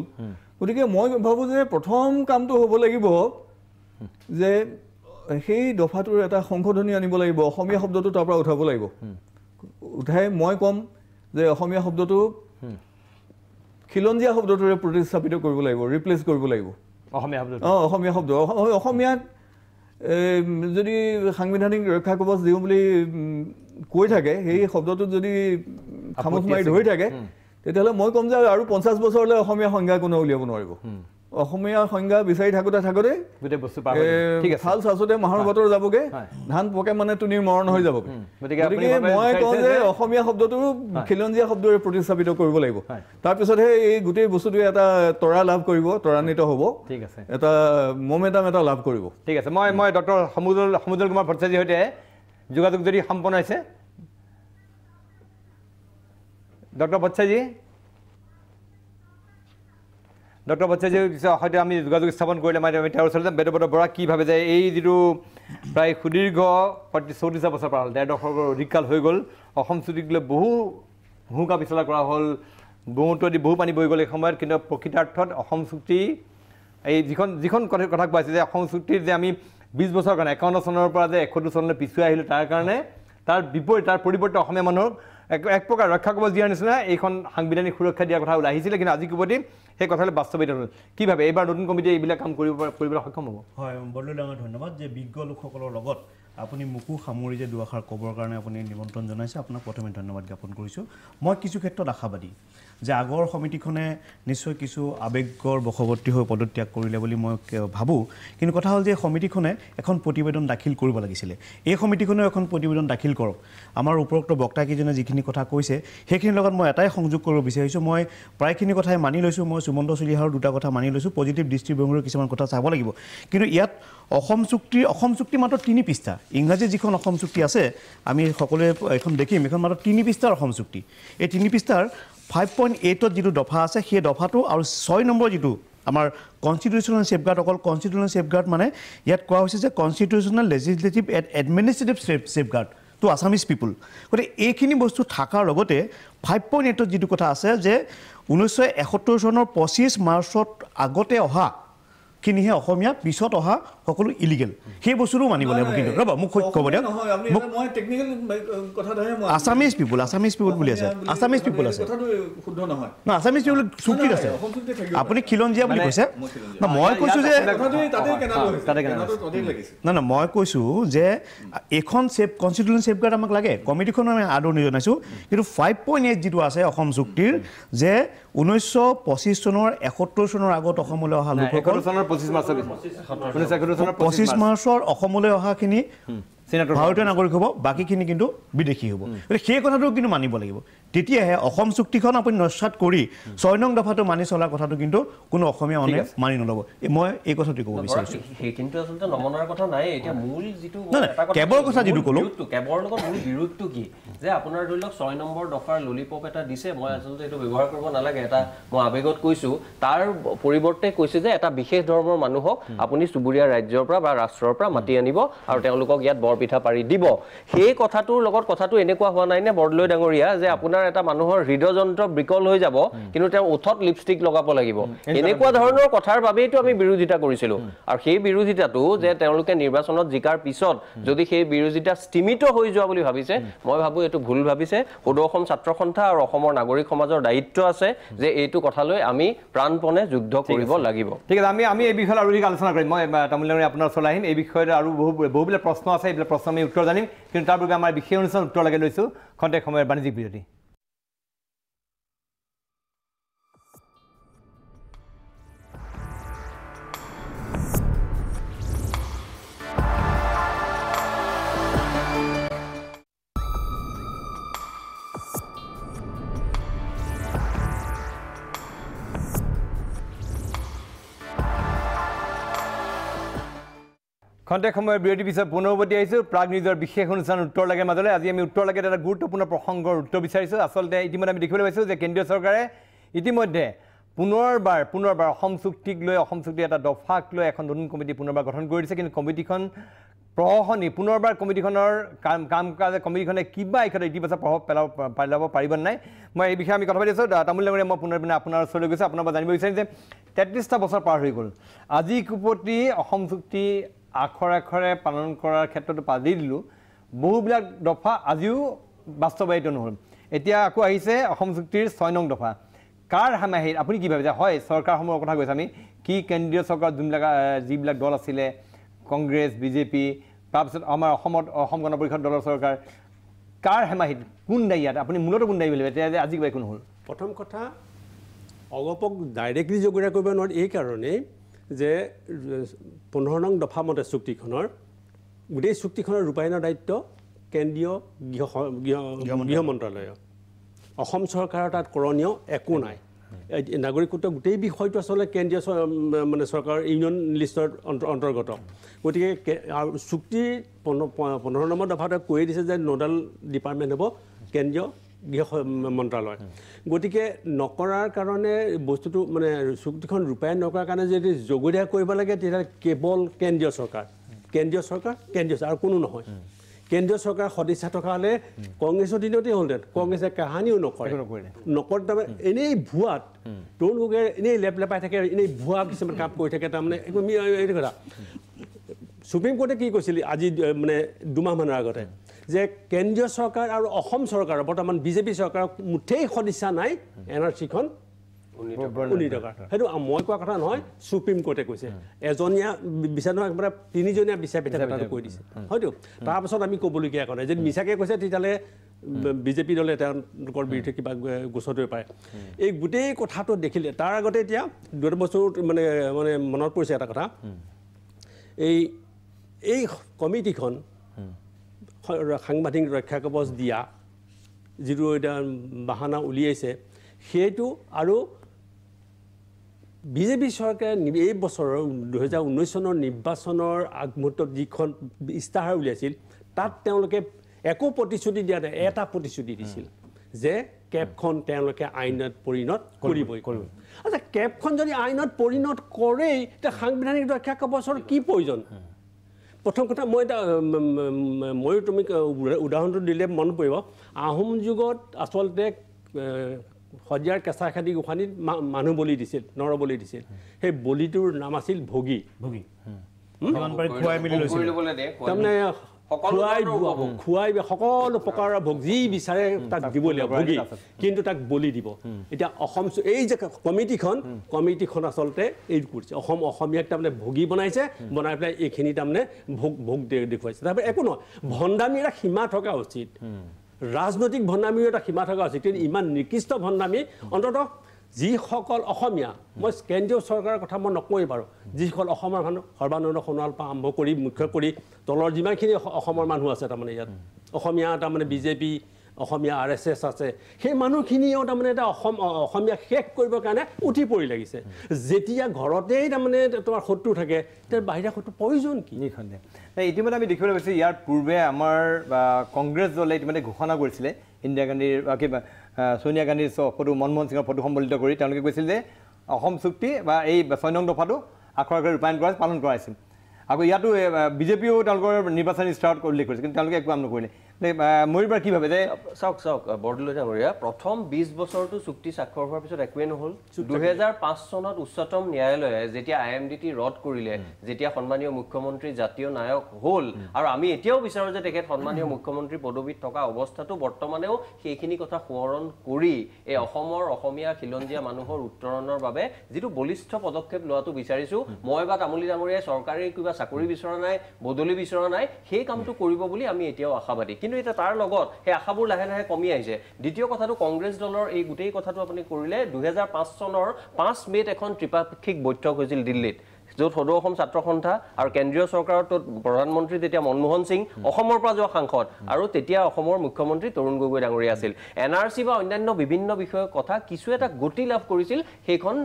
গতিকে মই ভাবোঁ যে প্ৰথম কামটো হ'ব লাগিব যে সেই দফাটোৰ এটা সংশোধনী আনিব লাগিব অসমীয়া শব্দটো তাৰ পৰা উঠাব লাগিব উঠাই মই ক'ম যে অসমীয়া শব্দটো খিলঞ্জীয়া শব্দটোৰে প্ৰতিস্থাপিত কৰিব লাগিব ৰিপ্লেচ কৰিব লাগিব অসমীয়া শব্দ অসমীয়াত যদি সাংবিধানিক ৰক্ষা কৱচ দিওঁ বুলি কৈ থাকে সেই শব্দটোত যদি খামোচ মাৰি ধৰি থাকে তেতিয়াহ'লে মই ক'ম যে আৰু 50 বছৰলৈ অসমীয়া সংজ্ঞা কোনো উলিয়াব নোৱাৰিব অসমীয়া সংজ্ঞা বিচাৰি থাকোঁতে ফাল চাচোতে মাহৰ বতৰ যাবগৈ ধান পকে মানে তুনিৰ মৰণ হৈ যাবগৈ গতিকে মই কওঁ যে অসমীয়া শব্দটো খিলঞ্জীয়া শব্দৰে প্ৰতিস্থাপিত কৰিব লাগিব তাৰপিছতহে এই গোটেই বস্তুটোৱে এটা তৰা লাভ কৰিব ত্বৰান্বিত হ'ব ঠিক আছে এটা মমেণ্টাম এটা লাভ কৰিব ঠিক আছে মই ডক্টৰ সমুদল কুমাৰ ভট্টাচাৰ্যৰ সৈতে যোগাযোগ যদি সম্পন্ন হৈছে ডক্টৰ ভট্টাচাৰ্যী ডক্টৰ ভট্টাচাৰ্য হয়তো আমি যোগাযোগ স্থাপন কৰিলে মানে আমি তেওঁৰ ওচৰতে বেদব্ৰত বৰা কি ভাবে যে এই যিটো প্ৰায় সুদীৰ্ঘ 34 বছৰ পাৰ হ'ল 1.5 দশকৰ অধিক কাল হৈ গ'ল অসম চুক্তিক লৈ বহু হুকা পিছলা কৰা হ'ল বহুতদি বহু পানী বৈ গ'ল এই সময়ত কিন্তু প্ৰকৃতাৰ্থত অসম চুক্তি এই যিখন কথা কোৱাইছে যে অসম চুক্তিৰ যে আমি 20 বছৰ কাৰণে 51 চনৰ পৰা যে 71 চনলৈ পিছুৱাই আহিলোঁ তাৰ কাৰণে তাৰ বিপৰীত তাৰ পৰিৱৰ্তে অসমীয়া মানুহক এক প্ৰকাৰ ৰক্ষা কবচ দিয়াৰ নিচিনা এইখন সাংবিধানিক সুৰক্ষা দিয়াৰ কথা ওলাই আহিছিলে কিন্তু আজি কুপতি সেই কথালৈ বাস্তৱিত হ'ল কি ভাবে এইবাৰ নতুন কমিটিয়ে এইবিলাক কাম কৰিবলৈ সক্ষম হ'ব হয় বৰদলৈ ডাঙৰ ধন্যবাদ যে বিজ্ঞ লোকসকলৰ লগত আপুনি মুকু সামৰি যে দুআষাৰ ক'বৰ কাৰণে আপুনি নিমন্ত্ৰণ জনাইছে আপোনাক প্ৰথমে ধন্যবাদ জ্ঞাপন কৰিছোঁ মই কিছু ক্ষেত্ৰত আশাবাদী যে আগৰ সমিতিখনে নিশ্চয় কিছু আৱেগৰ বশৱৰ্তী হৈ পদত্যাগ কৰিলে বুলি মই ভাবোঁ কিন্তু কথা হ'ল যে সমিতিখনে এখন প্ৰতিবেদন দাখিল কৰিব লাগিছিলে এই সমিতিখনেও এখন প্ৰতিবেদন দাখিল কৰক আমাৰ উপৰোক্ত বক্তাকেইজনে যিখিনি কথা কৈছে সেইখিনিৰ লগত মই এটাই সংযোগ কৰিব বিচাৰিছোঁ মই প্ৰায়খিনি কথাই মানি লৈছোঁ মই সুমন্ত চলিহাৰ দুটা কথা মানি লৈছোঁ পজিটিভ দৃষ্টিভংগীৰ কিছুমান কথা চাব লাগিব কিন্তু ইয়াত অসম চুক্তি মাত্ৰ 3 পৃষ্ঠা ইংৰাজী যিখন অসম চুক্তি আছে আমি সকলোৱে এখন দেখিম এখন মাত্ৰ 3 পৃষ্ঠাৰ অসম চুক্তি এই 3 পৃষ্ঠাৰ 5.8 যিটো দফা আছে সেই দফাটো আৰু 6 নম্বৰ যিটো আমাৰ কনষ্টিটিউশ্যনেল সেফগাৰ্ড অকল কনষ্টিটিউশ্যনেল সেফগাৰ্ড মানে ইয়াত কোৱা হৈছে যে constitutional legislative and administrative safeguard to Assamese people গতিকে এইখিনি বস্তু থকাৰ লগতে 5.8 যিটো কথা আছে যে 1971 চনৰ 25 মাৰ্চত আগতে অহা খিনিহে অসমীয়া পিছত অহা সকলো ইলিগেল সেই বস্তুটো মানিব লাগিব কিন্তু ৰ'বা মোক ক'ব দিয়ক মই টেকনিক্যাল কথাটাহে মই আছামিজ পিপুল বুলি আছে আছামিজ পিপুল আছে কথাটো শুদ্ধ নহয় না আছামিজ পিপুল চুক্তিত আছে আপুনি খিলঞ্জীয়া বুলি কৈছে না মই কৈছোঁ যে না মই কৈছোঁ যে এইখন কনষ্টিটিউশ্যনেল সেফগাৰ্ড আমাক লাগে কমিটিখনো আমি আদৰণি জনাইছোঁ কিন্তু 5.8 যিটো আছে অসম চুক্তিৰ যে 1925 চনৰ 71 চনৰ আগত অসমলৈ অহা লোকসকল 25 মাৰ্চৰ অসমলৈ অহাখিনি ভাৰতীয় নাগৰিক হ'ব বাকীখিনি কিন্তু বিদেশী হ'ব সেই কথাটো কিন্তু মানিব লাগিব তেতিয়াহে অসম চুক্তিখন আপুনি নস্যাৎ কৰি 6 নং দফাটো মানি চলাৰ কথাটো কিন্তু কোনো অসমীয়া মানুহে মানি নল'ব মই এই কথাটো ক'ব বিচাৰিছোঁ সেই কিন্তু আচলতে নমনাৰ কথা নাই এতিয়া মূল যিটো কেৱল কথা যিটো ক'লো কেৱল লগত মূল বিৰোধটো কি যে আপোনাৰ ধৰি লওক 6 নম্বৰ দফাৰ ললিপপ এটা দিছে মই আচলতে এইটো ব্যৱহাৰ কৰিব নালাগে এটা মই আৱেগত কৈছোঁ তাৰ পৰিৱৰ্তে কৈছে যে এটা বিশেষ ধৰ্মৰ মানুহক আপুনি চুবুৰীয়া ৰাজ্যৰ পৰা বা ৰাষ্ট্ৰৰ পৰা মাতি আনিব আৰু তেওঁলোকক ইয়াত বৰপিঠা পাৰি দিব সেই কথাটোৰ লগত কথাটো এনেকুৱা হোৱা নাই নে বৰদলৈ ডাঙৰীয়া যে আপোনাৰ এটা মানুহৰ হৃদযন্ত্ৰ বিকল হৈ যাব কিন্তু তেওঁ ওঠত লিপষ্টিক লগাব লাগিব এনেকুৱা ধৰণৰ কথাৰ বাবেইতো আমি বিৰোধিতা কৰিছিলোঁ আৰু সেই বিৰোধিতাটো যে তেওঁলোকে নিৰ্বাচনত জিকাৰ পিছত যদি সেই বিৰোধিতা স্তিমিত হৈ যোৱা বুলি ভাবিছে মই ভাবোঁ এইটো ভুল ভাবিছে সদৌ অসম ছাত্ৰ সন্থা আৰু অসমৰ নাগৰিক সমাজৰ দায়িত্ব আছে যে এইটো কথালৈ আমি প্ৰাণপণে যুদ্ধ কৰিব লাগিব ঠিক আছে আমি এই বিষয়ত আৰু আলোচনা কৰিম মই তামিলনাডুৰ আপোনাৰ ওচৰলৈ আহিম এই বিষয়ত আৰু বহুবিলাক প্ৰশ্ন আছে এইবিলাক প্ৰশ্ন আমি উত্তৰ জানিম কিন্তু তাৰ বাবে আমাৰ বিশেষ অনুষ্ঠান উত্তৰ লাগে লৈছোঁ খন্তেক সময়ৰ বাণিজ্যিক বিৰতি খন্তেক সময়ৰ বিৰতিৰ পিছত পুনৰ উভতি আহিছোঁ প্ৰাগ নিউজৰ বিশেষ অনুষ্ঠান উত্তৰ লাগে মাজলৈ আজি আমি উত্তৰ লাগে এটা গুৰুত্বপূৰ্ণ প্ৰসংগৰ উত্তৰ বিচাৰিছোঁ আচলতে ইতিমধ্যে আমি দেখিবলৈ পাইছোঁ যে কেন্দ্ৰীয় চৰকাৰে ইতিমধ্যে পুনৰবাৰ অসম চুক্তিক লৈ অসম চুক্তিৰ এটা দফাক লৈ এখন নতুন কমিটি পুনৰবাৰ গঠন কৰি দিছে কিন্তু কমিটিখন প্ৰশাসনিক পুনৰবাৰ কমিটিখনৰ কাম কাজে কমিটিখনে কিবা এই ক্ষেত্ৰত ইতিবাচক প্ৰভাৱ পেলাব পাৰিব নাই মই এই বিষয়ে আমি কথা পাতি আছোঁ তামিলনাডুৰে মই পুনৰ আপোনাৰ ওচৰলৈ গৈছোঁ আপোনাৰ পৰা জানিব বিচাৰিম যে 33টা বছৰ পাৰ হৈ গ'ল আজি কুপতি অসম চুক্তি আখৰে পালন কৰাৰ ক্ষেত্ৰতো পাতি দিলোঁ বহুবিলাক দফা আজিও বাস্তৱায়িত নহ'ল এতিয়া আকৌ আহিছে অসম চুক্তিৰ 6 নং দফা কাৰ হামাহিত আপুনি কি ভাবিছে হয় চৰকাৰসমূহৰ কথা কৈছোঁ আমি কি কেন্দ্ৰীয় চৰকাৰ যিবিলাক দল আছিলে কংগ্ৰেছ বিজেপি তাৰপিছত আমাৰ অসম গণ পৰিষদ দলৰ চৰকাৰ কাৰ হেমাহিত কোন দায়ী ইয়াত আপুনি মূলতঃ কোন দায়ী বুলি ভাবে এতিয়া আজি কিবা একো নহ'ল প্ৰথম কথা অগপক ডাইৰেক্টলি জগৰীয়া কৰিব নোৱাৰে এই কাৰণেই যে 15 নং দফা মতে চুক্তিখনৰ গোটেই চুক্তিখনৰ ৰূপায়ণৰ দায়িত্ব কেন্দ্ৰীয় গৃহ মন্ত্ৰালয়ৰ অসম চৰকাৰৰ তাত কৰণীয় একো নাই নাগৰিকত্ব গোটেই বিষয়টো আচলতে কেন্দ্ৰীয় মানে চৰকাৰৰ ইউনিয়ন লিষ্টৰ অন্তৰ্গত গতিকে চুক্তিৰ 15 নম্বৰ দফাতে কৈ দিছে যে নোডাল ডিপাৰ্টমেণ্ট হ'ব কেন্দ্ৰীয় গৃহ মন্ত্ৰালয় গতিকে নকৰাৰ কাৰণে বস্তুটো মানে চুক্তিখন ৰূপায়ণ নকৰাৰ কাৰণে যদি জগৰীয়া কৰিব লাগে তেতিয়া কেৱল কেন্দ্ৰীয় চৰকাৰ আৰু কোনো নহয় কেন্দ্ৰীয় চৰকাৰ সদিচ্ছা থকা হ'লে কংগ্ৰেছৰ দিনতেই হ'লহেঁতেন কংগ্ৰেছে কাহানিও নকৰে তাৰমানে এনেই ভুৱাত তৰুণ গগৈয়ে এনেই লেপাই থাকে এনেই ভুৱা কিছুমান কাম কৰি থাকে তাৰমানে এইটো কথা সুপ্ৰিম কোৰ্টে কি কৈছিল আজি মানে দুমাহমানৰ আগতে যে কেন্দ্ৰীয় চৰকাৰ আৰু অসম চৰকাৰৰ বৰ্তমান বিজেপি চৰকাৰৰ মুঠেই সদিচ্ছা নাই NRC-খন উন্নীতকাৰ সেইটো মই কোৱা কথা নহয় সুপ্ৰিম কোৰ্টে কৈছে এজনীয়া বিচাৰ নহয় একবাৰে 3জনীয়া বিচাৰপীঠে কথাটো কৈ দিছে হয়তো তাৰপাছত আমি ক'বলগীয়া কথা যদি মিছাকৈ কৈছে তেতিয়াহ'লে বিজেপি দলে তেওঁলোকৰ বিৰুদ্ধে কিবা গোচৰ দিব পাৰে এই গোটেই কথাটো দেখিলে তাৰ আগতে এতিয়া দুটা বছৰ মানে মনত পৰিছে এটা কথা এই কমিটিখন সাংবাদিক ৰক্ষা কবচ দিয়া যিটো এটা বাহানা উলিয়াইছে সেইটো আৰু বিজেপি চৰকাৰে এই বছৰৰ 2019 চনৰ নিৰ্বাচনৰ আগমুহূৰ্তত যিখন ইস্তাহাৰ উলিয়াইছিল তাত তেওঁলোকে একো প্ৰতিশ্ৰুতি দিয়া নাই এটা প্ৰতিশ্ৰুতি দিছিল যে কেবখন তেওঁলোকে আইনত পৰিণত কৰিবই আচ্ছা কেবখন যদি আইনত পৰিণত কৰেই তেতিয়া সাংবিধানিক ৰক্ষা কবচৰ কি প্ৰয়োজন প্ৰথম কথা ময়ো তুমি উদাহৰণটো দিলে মনত পৰিব আহোম যুগত আচলতে শদিয়াৰ কেঁচা খেতি গোসানীত মানুহ বলি দিছিল নৰ বলি দিছিল সেই বলিটোৰ নাম আছিল ভোগী তাৰমানে খুৱাই সকলো প্ৰকাৰৰ ভোগ যি বিচাৰে তাক দিব লাগিব ভোগী কিন্তু তাক বলি দিব এতিয়া অসম এই যে কমিটিখন আচলতে এই কৰিছে অসমীয়াক তাৰমানে ভোগী বনাইছে বনাই পেলাই এইখিনি তাৰমানে ভোগ দেখুৱাইছে তাৰপৰা একো নহয় ভণ্ডামীৰ এটা সীমা থকা উচিত ৰাজনৈতিক ভণ্ডামীৰ এটা সীমা থকা উচিত কিন্তু ইমান নিকৃষ্ট ভণ্ডামী অন্ততঃ যিসকল অসমীয়া মই কেন্দ্ৰীয় চৰকাৰৰ কথা মই নকওঁৱেই বাৰু যিসকল অসমৰ মানুহ সৰ্বানন্দ সোণোৱালৰ পৰা আৰম্ভ কৰি মুখ্য কৰি তলৰ যিমানখিনি অসমৰ মানুহ আছে তাৰমানে ইয়াত অসমীয়া তাৰমানে বিজেপি অসমীয়া RSS আছে সেই মানুহখিনিও তাৰমানে এটা অসমীয়া শেষ কৰিবৰ কাৰণে উঠি পৰি লাগিছে যেতিয়া ঘৰতেই তাৰমানে তোমাৰ শত্ৰু থাকে তেতিয়া বাহিৰা শত্ৰু প্ৰয়োজন কি ইতিমধ্যে আমি দেখিবলৈ পাইছোঁ ইয়াৰ পূৰ্বে আমাৰ কংগ্ৰেছ দলে ইতিমধ্যে ঘোষণা কৰিছিলে ইন্দিৰা গান্ধীৰ কিবা সোনিয়া গান্ধীৰ ফটো মনমোহন সিঙৰ ফটো সম্বলিত কৰি তেওঁলোকে কৈছিল যে অসম চুক্তি বা এই 6 নং দফাটো আখৰকৈ ৰূপায়ণ কৰা পালন কৰাইছিল আকৌ ইয়াতো বিজেপিও তেওঁলোকৰ নিৰ্বাচনী ষ্টাৰ্ট উল্লেখ কৰিছে কিন্তু তেওঁলোকে একো কাম নকৰিলে ময়ূৰবাৰ কি ভাবে যে চাওক বৰদলৈ ডাঙৰীয়া প্ৰথম 20 বছৰটো চুক্তি স্বাক্ষৰ হোৱাৰ পিছত একোৱেই নহ'ল 2005 চনত উচ্চতম ন্যায়ালয়ে যেতিয়া IMDT ৰদ কৰিলে যেতিয়া সন্মানীয় মুখ্যমন্ত্ৰী জাতীয় নায়ক হ'ল আৰু আমি এতিয়াও বিচাৰোঁ যে তেখেত সন্মানীয় মুখ্যমন্ত্ৰী পদবীত থকা অৱস্থাটো বৰ্তমানেও সেইখিনি কথা সোঁৱৰণ কৰি এই অসমৰ অসমীয়া খিলঞ্জীয়া মানুহৰ উত্তৰণৰ বাবে যিটো বলিষ্ঠ পদক্ষেপ লোৱাটো বিচাৰিছোঁ মই বা তামুলী ডাঙৰীয়াই চৰকাৰী কিবা চাকৰি বিচৰা নাই বদলি বিচৰা নাই সেই কামটো কৰিব বুলি আমি এতিয়াও আশাবাদী কিন্তু এটা তাৰ লগত সেই আশাবোৰ লাহে লাহে কমি আহিছে দ্বিতীয় কথাটো কংগ্ৰেছ দলৰ এই গোটেই কথাটো আপুনি কৰিলে 2005 চনৰ 5 মেত এখন ত্ৰিপাক্ষিক বৈঠক হৈছিল দিল্লীত য'ত সদৌ অসম ছাত্ৰ সন্থা আৰু কেন্দ্ৰীয় চৰকাৰৰ প্ৰধানমন্ত্ৰী তেতিয়া মনমোহন সিং অসমৰ পৰা যোৱা সাংসদ আৰু তেতিয়া অসমৰ মুখ্যমন্ত্ৰী তৰুণ গগৈ ডাঙৰীয়া আছিল NRC বা অন্যান্য বিভিন্ন বিষয়ৰ কথা কিছু এটা গতি লাভ কৰিছিল সেইখন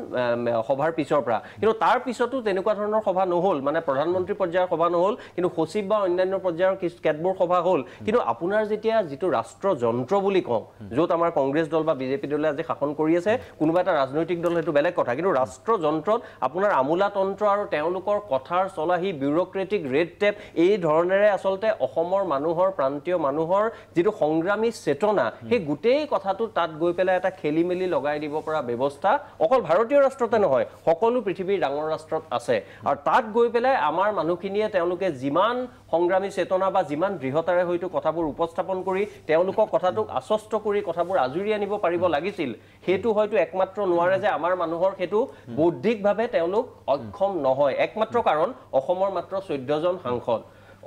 সভাৰ পিছৰ পৰা কিন্তু তাৰ পিছতো তেনেকুৱা ধৰণৰ সভা নহ'ল মানে প্ৰধানমন্ত্ৰী পৰ্যায়ৰ সভা নহ'ল কিন্তু সচিব বা অন্যান্য পৰ্যায়ৰ কেতবোৰ সভা হ'ল কিন্তু আপোনাৰ যেতিয়া যিটো ৰাষ্ট্ৰযন্ত্ৰ বুলি কওঁ য'ত আমাৰ কংগ্ৰেছ দল বা বিজেপি দলে আজি শাসন কৰি আছে কোনোবা এটা ৰাজনৈতিক দল সেইটো বেলেগ কথা কিন্তু ৰাষ্ট্ৰযন্ত্ৰত আপোনাৰ আমোলাতন্ত্ৰ আৰু তেওঁলোকৰ কথাৰ চলাহী বিউৰক্ৰেটিক ৰেড টেপ এই ধৰণেৰে আচলতে অসমৰ মানুহৰ প্ৰান্তীয় মানুহৰ যিটো সংগ্ৰামী চেতনা সেই গোটেই কথাটো তাত গৈ পেলাই এটা খেলি মেলি লগাই দিব পৰা ব্যৱস্থা অকল ভাৰতীয় ৰাষ্ট্ৰতে নহয় সকলো পৃথিৱীৰ ডাঙৰ ৰাষ্ট্ৰত আছে আৰু তাত গৈ পেলাই আমাৰ মানুহখিনিয়ে তেওঁলোকে যিমান সংগ্ৰামী চেতনা বা যিমান দৃঢ়তাৰে হয়তো কথাবোৰ উপস্থাপন কৰি তেওঁলোকক কথাটোক আশ্বস্ত কৰি কথাবোৰ আজুৰি আনিব পাৰিব লাগিছিল সেইটো হয়তো একমাত্ৰ নোৱাৰে যে আমাৰ মানুহৰ সেইটো বৌদ্ধিকভাৱে তেওঁলোক অক্ষম নহয় একমাত্ৰ কাৰণ অসমৰ মাত্ৰ 14 জন সাংসদ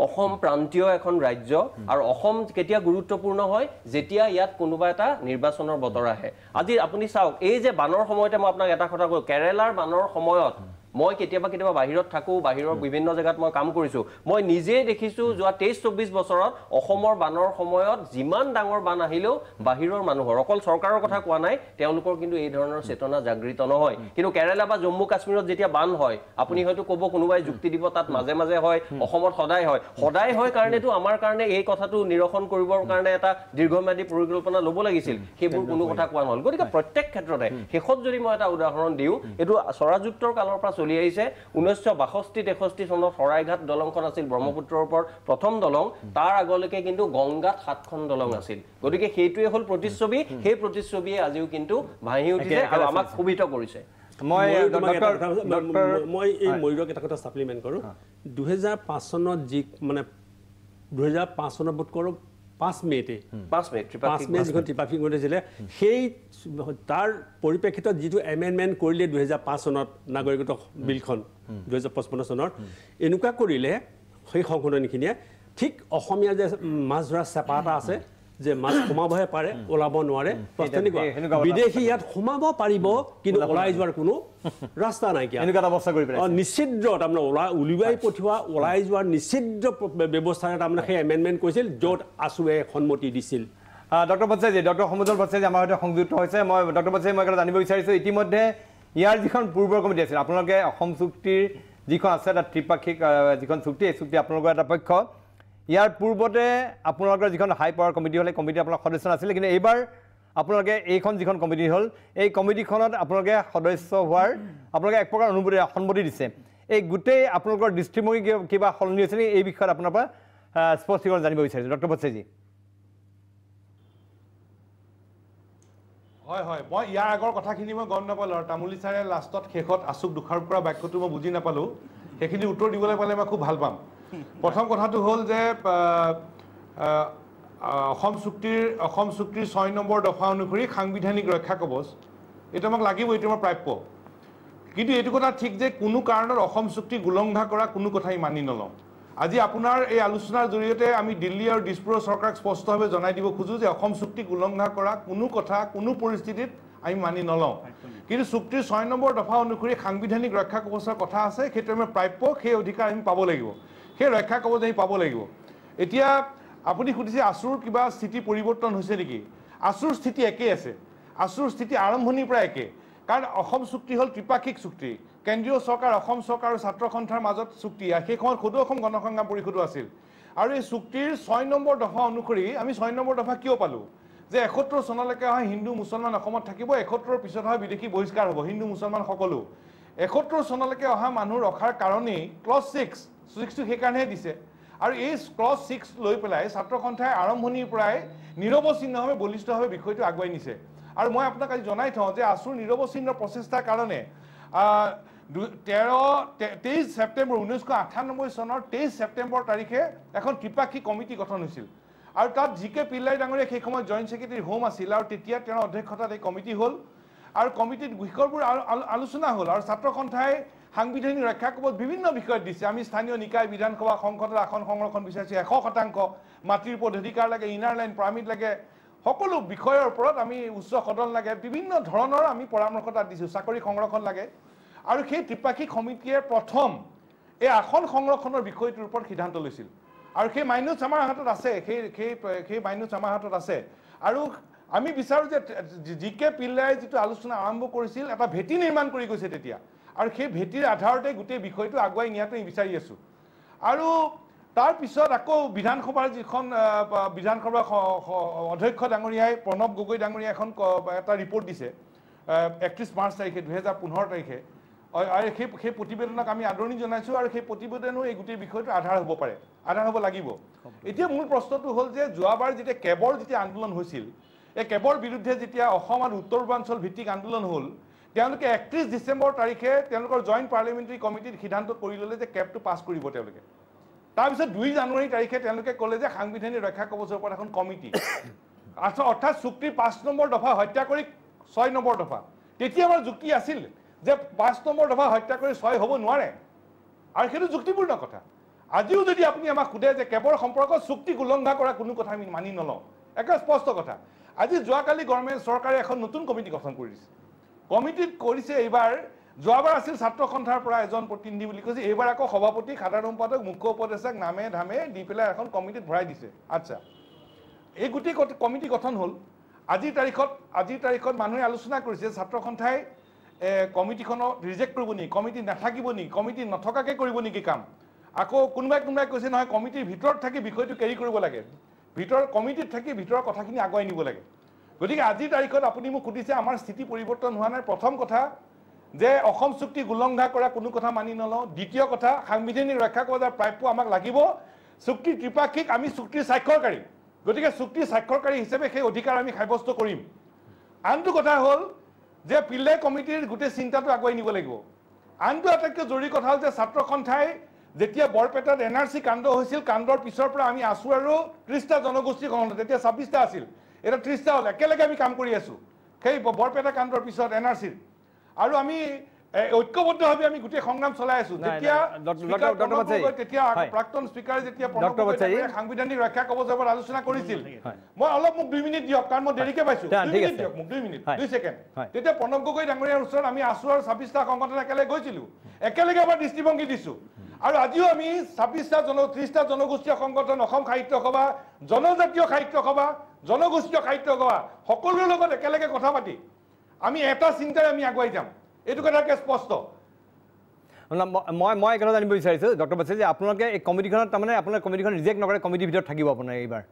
অসম প্ৰান্তীয় এখন ৰাজ্য আৰু অসম কেতিয়া গুৰুত্বপূৰ্ণ হয় যেতিয়া ইয়াত কোনোবা এটা নিৰ্বাচনৰ বতৰ আহে আজি আপুনি চাওক এই যে বানৰ সময়তে মই আপোনাক এটা কথা কওঁ কেৰালাৰ বানৰ সময়ত মই কেতিয়াবা কেতিয়াবা বাহিৰত থাকোঁ, বাহিৰৰ বিভিন্ন জেগাত মই কাম কৰিছোঁ, মই নিজেই দেখিছোঁ যোৱা 23-24 বছৰত অসমৰ বানৰ সময়ত যিমান ডাঙৰ বান আহিলেও বাহিৰৰ মানুহৰ, অকল চৰকাৰৰ কথা কোৱা নাই, তেওঁলোকৰ কিন্তু এই ধৰণৰ চেতনা জাগৃত নহয়। কিন্তু কেৰালা বা জম্মু কাশ্মীৰত যেতিয়া বান হয়, আপুনি হয়তো ক'ব, কোনোবাই যুক্তি দিব তাত মাজে মাজে হয়, অসমত সদায় হয় কাৰণেতো আমাৰ কাৰণে এই কথাটো নিৰসন কৰিবৰ কাৰণে এটা দীৰ্ঘম্যাদী পৰিকল্পনা ল'ব লাগিছিল, সেইবোৰ কোনো কথা কোৱা নহ'ল। গতিকে প্ৰত্যেক ক্ষেত্ৰতে শেষত যদি মই এটা উদাহৰণ দিওঁ, এইটো স্বৰাজযুক্তৰ কালৰ পৰা চলি আহিছে। 1962-63 চনত শৰাইঘাট দলংখন আছিল ব্ৰহ্মপুত্ৰৰ ওপৰত প্ৰথম দলং, তাৰ আগলৈকে কিন্তু গংগাত 7খন দলং আছিল। গতিকে সেইটোৱে হ'ল প্ৰতিচ্ছবি, সেই প্ৰতিচ্ছবিয়ে আজিও কিন্তু ভাঁহি উঠিছে আৰু আমাক ক্ষোভিত কৰিছে। মই এই ময়ূৰক এটা কথা ছাপ্লিমেণ্ট কৰোঁ। 2005 চনত যি মানে 2005 চনত বোধ কৰোঁ 5 মে'তে যিখন ত্ৰিপাক্ষিক হৈছিলে, সেই তাৰ পৰিপ্ৰেক্ষিতত যিটো এমেণ্ডমেণ্ট কৰিলে 2005 চনত নাগৰিকত্ব বিলখন 2055 চনত, এনেকুৱা কৰিলে সেই সংশোধনীখিনিয়ে ঠিক অসমীয়া যে মাছ ধৰা চেপা এটা আছে যে মাছ সোমাবহে পাৰে, ওলাব নোৱাৰে, বিদেশী ইয়াত সোমাব পাৰিব কিন্তু ওলাই যোৱাৰ কোনো ৰাস্তা নাইকিয়া, নিষিদ্ধ তাৰমানে উলিয়াই পঠিওৱা, ওলাই যোৱাৰ নিষিদ্ধ ব্যৱস্থাৰে তাৰমানে সেই এমেণ্ডমেণ্ট কৰিছিল, য'ত আছুৱে সন্মতি দিছিল। ডক্টৰ বৎসাজী, ডক্টৰ সমুদল বৎসাজী আমাৰ সৈতে সংযুক্ত হৈছে। মই ডক্টৰ বৎসাজী মই এটা জানিব বিচাৰিছোঁ, ইতিমধ্যে ইয়াৰ যিখন পূৰ্বৰ কমিটি আছিল, আপোনালোকে অসম চুক্তিৰ যিখন আছে এটা ত্ৰিপাক্ষিক যিখন চুক্তি, এই চুক্তি আপোনালোকৰ এটা পক্ষ, ইয়াৰ পূৰ্বতে আপোনালোকৰ যিখন হাই পাৱাৰ কমিটি হ'ল, এই কমিটি আপোনালোকৰ সদস্য নাছিলে, কিন্তু এইবাৰ আপোনালোকে এইখন যিখন কমিটি হ'ল, এই কমিটিখনত আপোনালোকে সদস্য হোৱাৰ আপোনালোকে এক প্ৰকাৰ সন্মতি দিছে। এই গোটেই আপোনালোকৰ দৃষ্টিভংগী কিবা সলনি হৈছে নেকি, এই বিষয়ত আপোনাৰ পৰা স্পষ্টীকৰণ জানিব বিচাৰিছোঁ ডক্টৰ বৎসাজী। হয়, মই ইয়াৰ আগৰ কথাখিনি মই গম নাপালোঁ, আৰু তামুলী ছাৰে লাষ্টত শেষত আচুক দোষাৰোপ কৰা বাক্যটো মই বুজি নাপালোঁ, সেইখিনি উত্তৰ দিবলৈ পালে মই খুব ভাল পাম। প্ৰথম কথাটো হ'ল যে অসম চুক্তিৰ 6 নম্বৰ দফা অনুসৰি সাংবিধানিক ৰক্ষা কৱচ এইটো আমাক লাগিব, এইটো আমাৰ প্ৰাপ্য। কিন্তু এইটো কথা ঠিক যে কোনো কাৰণত অসম চুক্তি উলংঘা কৰা কোনো কথাই মানি নলওঁ। আজি আপোনাৰ এই আলোচনাৰ জৰিয়তে আমি দিল্লী আৰু দিছপুৰৰ চৰকাৰক স্পষ্টভাৱে জনাই দিব খোজোঁ যে অসম চুক্তিক উলংঘা কৰা কোনো কথা কোনো পৰিস্থিতিত আমি মানি নলওঁ। কিন্তু চুক্তিৰ 6 নম্বৰ দফা অনুসৰি সাংবিধানিক ৰক্ষা কৱচৰ কথা আছে, সেইটো আমাৰ প্ৰাপ্য, সেই অধিকাৰ আমি পাব লাগিব, সেই ৰক্ষা কৱচ আমি পাব লাগিব। এতিয়া আপুনি সুধিছে আছুৰ কিবা স্থিতি পৰিৱৰ্তন হৈছে নেকি? আছুৰ স্থিতি একেই আছে, আছুৰ স্থিতি আৰম্ভণিৰ পৰা একে, কাৰণ অসম চুক্তি হ'ল ত্ৰিপাক্ষিক চুক্তি, কেন্দ্ৰীয় চৰকাৰ, অসম চৰকাৰ আৰু ছাত্ৰ সন্থাৰ মাজত চুক্তি, সেই সময়ত সদৌ অসম গণসংগ্ৰাম পৰিষদো আছিল। আৰু এই চুক্তিৰ 6 নম্বৰ দফা অনুসৰি আমি 6 নম্বৰ দফা কিয় পালোঁ? যে 71 চনলৈকে হয় হিন্দু মুছলমান অসমত থাকিব, 71ৰ পিছত হয় বিদেশী বহিষ্কাৰ হ'ব, হিন্দু মুছলমান সকলো। 71 চনলৈকে অহা মানুহ ৰখাৰ কাৰণেই ক্লজ 6টো সেইকাৰণেহে দিছে। আৰু এই ক্লজ 6 লৈ পেলাই ছাত্ৰ সন্থাই আৰম্ভণিৰ পৰাই নিৰৱচ্ছিন্নভাৱে বলিষ্ঠভাৱে বিষয়টো আগুৱাই নিছে। আৰু মই আপোনাক আজি জনাই থওঁ যে আছুৰ নিৰৱচ্ছিন্ন প্ৰচেষ্টাৰ কাৰণে 23 ছেপ্টেম্বৰ 1998 চনৰ 23 ছেপ্টেম্বৰ তাৰিখে এখন ত্ৰিপাক্ষিক কমিটি গঠন হৈছিল, আৰু তাত জি.কে. পিল্লাই ডাঙৰীয়া সেই সময়ত জইণ্ট ছেক্ৰেটাৰী হোম আছিল, আৰু তেতিয়া তেওঁৰ অধ্যক্ষতাত এই কমিটি হ'ল, আৰু কমিটিত বিষয়বোৰ আলোচনা হ'ল, আৰু ছাত্ৰ সন্থাই সাংবিধানিক ৰক্ষা কৱচ বিভিন্ন বিষয়ত দিছে। আমি স্থানীয় নিকায়, বিধানসভা, সংসদৰ আসন সংৰক্ষণ বিচাৰিছোঁ 100%, মাটিৰ ওপৰত অধিকাৰ লাগে, ইনাৰ লাইন পাৰ্মিট লাগে, সকলো বিষয়ৰ ওপৰত আমি উচ্চ সদন লাগে, বিভিন্ন ধৰণৰ আমি পৰামৰ্শ তাত দিছোঁ, চাকৰি সংৰক্ষণ লাগে। আৰু সেই ত্ৰিপাক্ষিক সমিতিয়ে প্ৰথম এই আসন সংৰক্ষণৰ বিষয়টোৰ ওপৰত সিদ্ধান্ত লৈছিল, আৰু সেই মাইনোটছ আমাৰ হাতত আছে, সেই মাইনোটছ আমাৰ হাতত আছে। আৰু আমি বিচাৰোঁ যে জি.কে. পিল্লাই যিটো আলোচনা আৰম্ভ কৰিছিল, এটা ভেটি নিৰ্মাণ কৰি গৈছে তেতিয়া, আৰু সেই ভেটিৰ আধাৰতে গোটেই বিষয়টো আগুৱাই নিয়াটো আমি বিচাৰি আছোঁ। আৰু তাৰপিছত আকৌ বিধানসভাৰ যিখন বিধানসভাৰ অধ্যক্ষ ডাঙৰীয়াই প্ৰণৱ গগৈ ডাঙৰীয়াই এখন এটা ৰিপৰ্ট দিছে 31 মাৰ্চ তাৰিখে 2015 তাৰিখে, আৰু সেই প্ৰতিবেদনক আমি আদৰণি জনাইছোঁ, আৰু সেই প্ৰতিবেদনো এই গোটেই বিষয়টো আধাৰ হ'ব পাৰে, আধাৰ হ'ব লাগিব। এতিয়া মূল প্ৰশ্নটো হ'ল যে যোৱাবাৰ যেতিয়া কেবৰ আন্দোলন হৈছিল, এই কেবৰ বিৰুদ্ধে যেতিয়া অসম আৰু উত্তৰ পূৰ্বাঞ্চল ভিত্তিক আন্দোলন হ'ল, তেওঁলোকে 31 ডিচেম্বৰ তাৰিখে তেওঁলোকৰ জইণ্ট পাৰ্লিয়ামেণ্টাৰী কমিটিত সিদ্ধান্ত কৰি ল'লে যে কেবটো পাছ কৰিব তেওঁলোকে। তাৰপিছত 2 জানুৱাৰী তাৰিখে তেওঁলোকে ক'লে যে সাংবিধানিক ৰক্ষা কৱচৰ ওপৰত এখন কমিটি, অৰ্থাৎ চুক্তিৰ 5 নম্বৰ দফা হত্যা কৰি 6 নম্বৰ দফা। তেতিয়া আমাৰ যুক্তি আছিল যে 5 নম্বৰ দফা হত্যা কৰি 6 হ'ব নোৱাৰে, আৰু সেইটো যুক্তিপূৰ্ণ কথা। আজিও যদি আপুনি আমাক সোধে যে কেবৰ সম্পৰ্কত চুক্তিক উলংঘা কৰা কোনো কথা আমি মানি নলওঁ, একে স্পষ্ট কথা। আজি যোৱাকালি গভৰ্ণমেণ্ট চৰকাৰে এখন নতুন কমিটি গঠন কৰি দিছে, কমিটিত কৰিছে এইবাৰ যোৱাবাৰ আছিল ছাত্ৰ সন্থাৰ পৰা এজন প্ৰতিনিধি বুলি কৈছে, এইবাৰ আকৌ সভাপতি, সাধাৰণ সম্পাদক, মুখ্য উপদেষ্টাক নামে ধামে দি পেলাই এখন কমিটিত ভৰাই দিছে। আচ্ছা, এই গোটেই কমিটি গঠন হ'ল। আজিৰ তাৰিখত মানুহে আলোচনা কৰিছে ছাত্ৰ সন্থাই কমিটিখনক ৰিজেক্ট কৰিব নেকি, কমিটি নাথাকিব নেকি, কমিটি নথকাকৈ কৰিব নেকি কাম। আকৌ কোনোবাই কৈছে নহয় কমিটিৰ ভিতৰত থাকি বিষয়টো কেৰি কৰিব লাগে, কমিটিত থাকি ভিতৰৰ কথাখিনি আগুৱাই নিব লাগে। গতিকে আজিৰ তাৰিখত আপুনি মোক সুধিছে আমাৰ স্থিতি পৰিৱৰ্তন হোৱা নাই। প্ৰথম কথা যে অসম চুক্তি উলংঘা কৰা কোনো কথা মানি নলওঁ। দ্বিতীয় কথা, সাংবিধানিক ৰক্ষা কবচৰ প্ৰাপ্য আমাক লাগিব। চুক্তিৰ ত্ৰিপাক্ষিক আমি চুক্তিৰ স্বাক্ষৰকাৰী, গতিকে চুক্তিৰ স্বাক্ষৰকাৰী হিচাপে সেই অধিকাৰ আমি সাব্যস্ত কৰিম। আনটো কথা হ'ল যে পিল্লাই কমিটিৰ গোটেই চিন্তাটো আগুৱাই নিব লাগিব। আনটো আটাইতকৈ জৰুৰী কথা হ'ল যে ছাত্ৰ সন্থাই যেতিয়া বৰপেটাত NRC কাণ্ড হৈছিল, কাণ্ডৰ পিছৰ পৰা আমি আছো আৰু 30টা জনগোষ্ঠী সংগঠন, তেতিয়া 26টা আছিল, এটা 30টা হ'ল। একেলগে আমি কাম কৰি আছো সেই বৰপেটা কাণ্ডৰ পিছত NRCৰ, আৰু আমি ঐক্যবদ্ধভাৱে আমি গোটেই সংগ্ৰাম চলাই আছো। তেতিয়া প্ৰাক্তন স্পীকাৰে যেতিয়া সাংবিধানিক ৰক্ষা কবচৰ ওপৰত আলোচনা কৰিছিল, মই অলপ মোক 2 মিনিট দিয়ক, কাৰণ মই দেৰিকে পাইছো, 2 মিনিট 2 ছেকেণ্ড। তেতিয়া প্ৰণৱ গগৈ ডাঙৰীয়াৰ ওচৰত আমি আছো আৰু 26টা সংগঠন একেলগে গৈছিলো, একেলগে আমাৰ দৃষ্টিভংগী দিছো। আৰু আজিও আমি 30টা জনগোষ্ঠীয় সংগঠন, অসম সাহিত্য সভা, জনজাতীয় সাহিত্য সভা, জনগোষ্ঠীয় সাহিত্য সভা, সকলোৰে লগত একেলগে কথা পাতি আমি এটা চিন্তাৰে আমি আগুৱাই যাম, এইটো কথাকে স্পষ্ট। মই এই কথা জানিব বিচাৰিছোঁ ডক্টৰ বাছে যে আপোনালোকে এই কমিটিখনত তাৰমানে আপোনাৰ কমিটিখন ৰিজেক্ট নকৰে, কমিটিৰ ভিতৰত থাকিব আপোনাৰ এইবাৰ?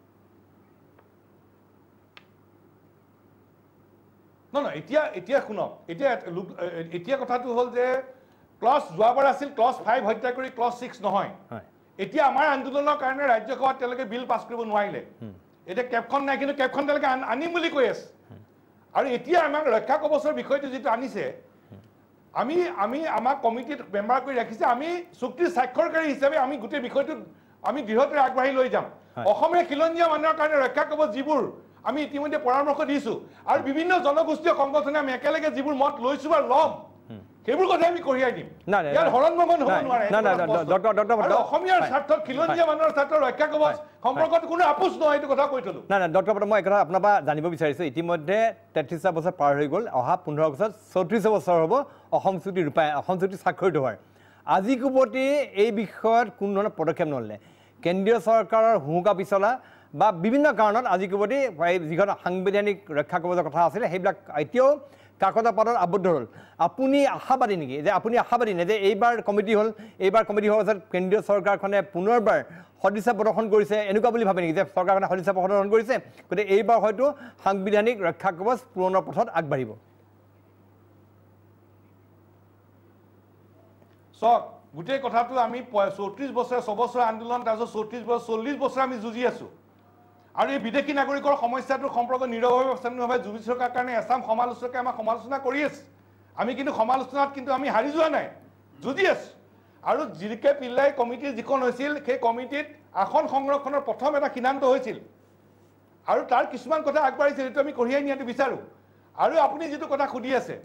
নহয়, এতিয়া শুনক, এতিয়া কথাটো হ'ল যে ক্লজ যোৱাবাৰ আছিল ক্লজ 5 হত্যা কৰি ক্লজ 6 নহয়। এতিয়া আমাৰ আন্দোলনৰ কাৰণে ৰাজ্যসভাত তেওঁলোকে বিল পাছ কৰিব নোৱাৰিলে। এতিয়া কেবখন নাই, কিন্তু কেবখন তেওঁলোকে আনিম বুলি কৈ আছে। আৰু এতিয়া আমাক ৰক্ষা কবচৰ বিষয়টো যিটো আনিছে, আমি আমাক কমিটিত মেম্বাৰ কৰি ৰাখিছে, আমি চুক্তিৰ স্বাক্ষৰকাৰী হিচাপে আমি গোটেই বিষয়টোত আমি দৃঢ়তাৰে আগবাঢ়ি লৈ যাম। অসমীয়া খিলঞ্জীয়া মানুহৰ কাৰণে ৰক্ষা কবচ যিবোৰ আমি ইতিমধ্যে পৰামৰ্শ দিছো, আৰু বিভিন্ন জনগোষ্ঠীয় সংগঠনে আমি একেলগে যিবোৰ মত লৈছো বা ল'ম, সেইবোৰ কথা আমি কঢ়িয়াই দিম। ইয়াৰ হৰণ মগন হ'ব নোৱাৰে। অসমীয়াৰ স্বাৰ্থত, খিলঞ্জীয়া মানুহৰ স্বাৰ্থত ৰক্ষা কবচ সম্পৰ্কত কোনো আপোচ নহয়, এইটো কথা কৈ থলো। নাই ডক্টৰ মই এই কথা আপোনাৰ পৰা জানিব বিচাৰিছোঁ। ইতিমধ্যে 33টা বছৰ পাৰ হৈ গ'ল, অহা 15 বছৰত 34 বছৰ হ'ব অসম চুক্তি স্বাক্ষৰিত হোৱাৰ। আজি কুবতি এই বিষয়ত কোনো ধৰণৰ পদক্ষেপ নললে। কেন্দ্ৰীয় চৰকাৰৰ হুহুকা পিছলা বা বিভিন্ন কাৰণত আজি কুবতি যিখন সাংবিধানিক ৰক্ষা কবচৰ কথা আছিলে সেইবিলাক এতিয়াও কাকত পাতত আবদ্ধ হ'ল। আপুনি আশাবাদী নেকি যে এইবাৰ কমিটি হোৱাৰ পাছত কেন্দ্ৰীয় চৰকাৰখনে পুনৰবাৰ সদিচ্ছা প্ৰদৰ্শন কৰিছে, এনেকুৱা বুলি ভাবে নেকি যে চৰকাৰখনে সদিচ্ছা প্ৰদৰ্শন কৰিছে, গতিকে এইবাৰ হয়তো সাংবিধানিক ৰক্ষা কবচ পূৰণৰ পথত আগবাঢ়িব? চাওক, গোটেই কথাটো আমি 34 বছৰ 6 বছৰ আন্দোলন, তাৰপিছত 34 বছৰ 40 বছৰ আমি যুঁজি আছো। আৰু এই বিদেশী নাগৰিকৰ সমস্যাটোৰ সম্পৰ্কে নিৰৱভাৱে যুঁজি থকাৰ কাৰণে এছাম সমালোচকে আমাক সমালোচনা কৰি আছে। আমি কিন্তু সমালোচনাত আমি হাৰি যোৱা নাই, যুঁজি আছো। আৰু জিকে পিল্লাই কমিটি যিখন হৈছিল, সেই কমিটিত আসন সংৰক্ষণৰ প্ৰথম এটা সিদ্ধান্ত হৈছিল, আৰু তাৰ কিছুমান কথা আগবাঢ়িছিল, এইটো আমি কঢ়িয়াই নিয়াটো বিচাৰোঁ। আৰু আপুনি যিটো কথা সুধি আছে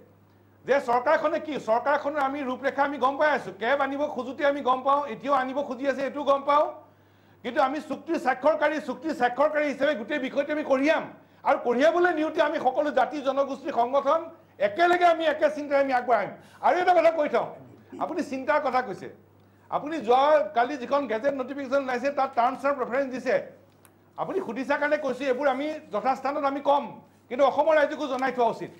যে চৰকাৰখনে কি, চৰকাৰখনৰ আমি ৰূপৰেখা আমি গম পাই আছো। কেব আনিব খোজোতে আমি গম পাওঁ, এতিয়াও আনিব খুজি আছে, এইটো গম পাওঁ। কিন্তু আমি চুক্তিৰ স্বাক্ষৰকাৰী হিচাপে গোটেই বিষয়টো আমি কঢ়িয়াম, আৰু কঢ়িয়াবলৈ নিওঁতে আমি সকলো জাতি জনগোষ্ঠী সংগঠন একেলগে আমি একে চিন্তাৰে আমি আগবঢ়াম। আৰু এটা কথা কৈ থওঁ, আপুনি চিন্তাৰ কথা কৈছে, আপুনি যোৱাকালি যিখন গেজেট নটিফিকেশ্যন ওলাইছে তাত টাৰ্মছ অফ ৰেফাৰেঞ্চ দিছে। আপুনি সুধিছা কাৰণে কৈছোঁ, এইবোৰ আমি যথাস্থানত আমি কম, কিন্তু অসমৰ ৰাইজকো জনাই থোৱা উচিত।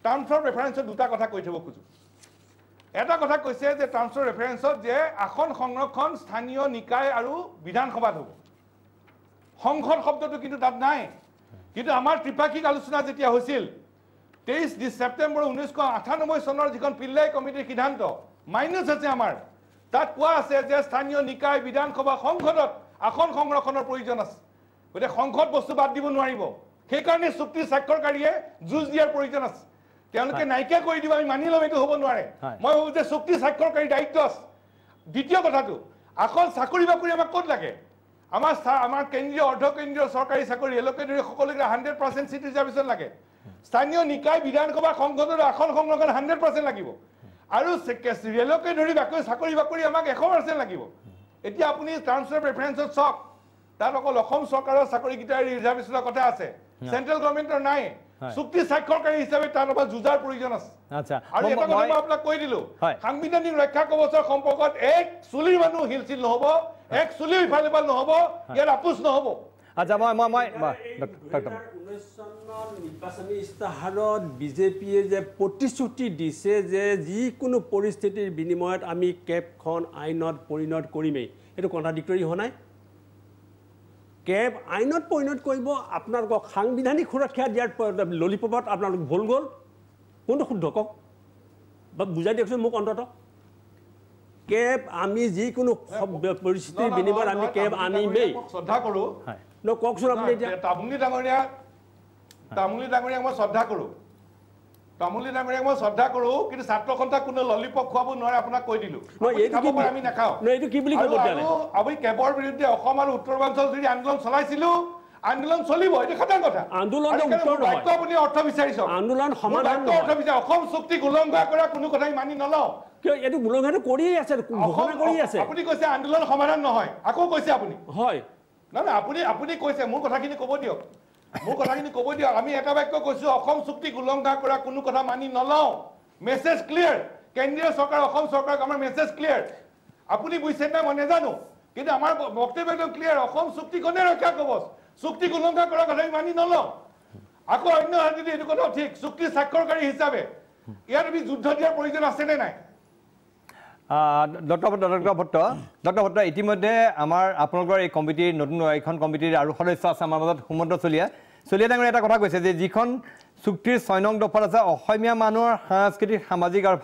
টাৰ্মছ অফ ৰেফাৰেঞ্চত দুটা কথা কৈ থ'ব খোজোঁ। এটা কথা কৈছে যে টাৰ্মছ অফ ৰেফাৰেঞ্চত যে আসন সংৰক্ষণ স্থানীয় নিকায় আৰু বিধানসভাত হ'ব, সংসদ শব্দটো কিন্তু তাত নাই। কিন্তু আমাৰ ত্ৰিপাক্ষিক আলোচনা যেতিয়া হৈছিল 23 ছেপ্টেম্বৰ 1998 চনৰ যিখন পিল্লাই কমিটিৰ সিদ্ধান্ত মাইনাছ আছে আমাৰ, তাত কোৱা আছে যে স্থানীয় নিকায় বিধানসভা সংসদত আসন সংৰক্ষণৰ প্ৰয়োজন আছে। গতিকে সংসদ বস্তু বাদ দিব নোৱাৰিব, সেইকাৰণে চুক্তিৰ স্বাক্ষৰকাৰীয়ে যুঁজ দিয়াৰ প্ৰয়োজন আছে। তেওঁলোকে নাইকিয়া কৰি দিব, আমি মানি ল'ম, এইটো হ'ব নোৱাৰে। মই ভাবোঁ যে চুক্তি স্বাক্ষৰকাৰী দায়িত্ব আছে। দ্বিতীয় কথাটো, আসন চাকৰি বাকৰি আমাক ক'ত লাগে? আমাৰ কেন্দ্ৰীয় অৰ্ধকেন্দ্ৰীয় চৰকাৰী চাকৰি এলোকে ধৰি সকলোকে 100% চিট ৰিজাৰ্ভেশ্যন লাগে। স্থানীয় নিকায় বিধানসভা সংসদৰ আসন সংৰক্ষণ 100% লাগিব, আৰু ৰেলকে ধৰি বাকৰি চাকৰি বাকৰি আমাক 100% লাগিব। এতিয়া আপুনি টাৰ্মছ অফ ৰেফাৰেঞ্চত চাওক, তাত অকল অসম চৰকাৰৰ চাকৰিকেইটাৰ ৰিজাৰ্ভেশ্যনৰ কথা আছে, চেণ্ট্ৰেল গভৰ্ণমেণ্টৰ নাই চুক্তি স্বাক্ষৰকাৰী হিচাপে তাৰ লগত যুঁজাৰ প্ৰয়োজন আছে আচ্ছা আৰু এটা কথা মই আপোনাক কৈ দিলো সাংবিধানিক ৰক্ষা কৱচৰ সম্পৰ্কত এক চুলিৰ মানুহ হিলচিল নহ'ব এক চুলি ইফালে ইফাল নহ'ব ইয়াৰ আপোচ নহ'ব আচ্ছা মই নিৰ্বাচনী ইস্তাহাৰত বিজেপিয়ে যে প্ৰতিশ্ৰুতি দিছে যে যিকোনো পৰিস্থিতিৰ বিনিময়ত আমি কেবখন আইনত পৰিণত কৰিমেই এইটো কণ্ট্ৰাডিক্টৰী হোৱা নাই কেব আইনত পৰিণত কৰিব আপোনালোকক সাংবিধানিক সুৰক্ষা দিয়াৰ ললিপপত আপোনালোক ভুল গ'ল কোনটো শুদ্ধ কওক বা বুজাই দিয়কচোন মোক অন্তত কেব আমি যিকোনো পৰিস্থিতিৰ বিনিময়ত আমি কেব আনিমেই শ্ৰদ্ধা কৰোঁ কওকচোন আপুনি এতিয়া তামুলী ডাঙৰীয়াক মই শ্ৰদ্ধা কৰোঁ মই শ্ৰদ্ধা কৰোঁ কিন্তু ছাত্ৰ সন্থাক কোনো ললিপপ খুৱাব নোৱাৰে আপোনাক কৈ দিলোঁ আমি নাখাওঁ আমি কেবৰ বিৰুদ্ধে অসম আৰু উত্তৰ পূৰ্বাঞ্চল যদি আন্দোলন চলাইছিলোঁ আন্দোলন চলিব এইটো সঁচা কথা আপুনি অৰ্থ বিচাৰিছে আন্দোলন সমাধান অৰ্থ বিচাৰে অসম চুক্তিক উলংঘা কৰা কোনো কথাই মানি নলওঁ কিয় এইটো উলংঘাটো কৰিয়েই আছে ঘোষণা কৰি আছে আপুনি কৈছে আন্দোলন সমাধান নহয় আকৌ কৈছে আপুনি হয় নহয় আপুনি কৈছে মোৰ কথাখিনি ক'ব দিয়ক আমি এটা বাক্য কৈছো অসম চুক্তিক উলংঘা কৰা কোনো কথা মানি নলওঁ মেছেজ ক্লিয়াৰ কেন্দ্ৰীয় চৰকাৰ অসম চৰকাৰক আমাৰ মেছেজ ক্লিয়াৰ আপুনি বুজিছে নাই মই নাজানো কিন্তু আমাৰ বক্তব্য একদম ক্লিয়াৰ অসম চুক্তিখনে ৰক্ষা কৱচ চুক্তিক উলংঘা কৰা কথা আমি মানি নলওঁ আকৌ অন্য যদি এইটো কথা ঠিক চুক্তি স্বাক্ষৰকাৰী হিচাপে ইয়াত আমি যুদ্ধ দিয়াৰ প্ৰয়োজন আছেনে নাই ডক্টৰ ভট্ট ইতিমধ্যে আমাৰ আপোনালোকৰ এই কমিটিৰ নতুন এইখন কমিটিৰ আৰু সদস্য আছে আমাৰ মাজত সুমন্ত চলিয়া ডাঙৰীয়া এটা কথা কৈছে যে যিখন চুক্তিৰ 6 নং দফাত আছে অসমীয়া মানুহৰ সাংস্কৃতিক সামাজিক আৰু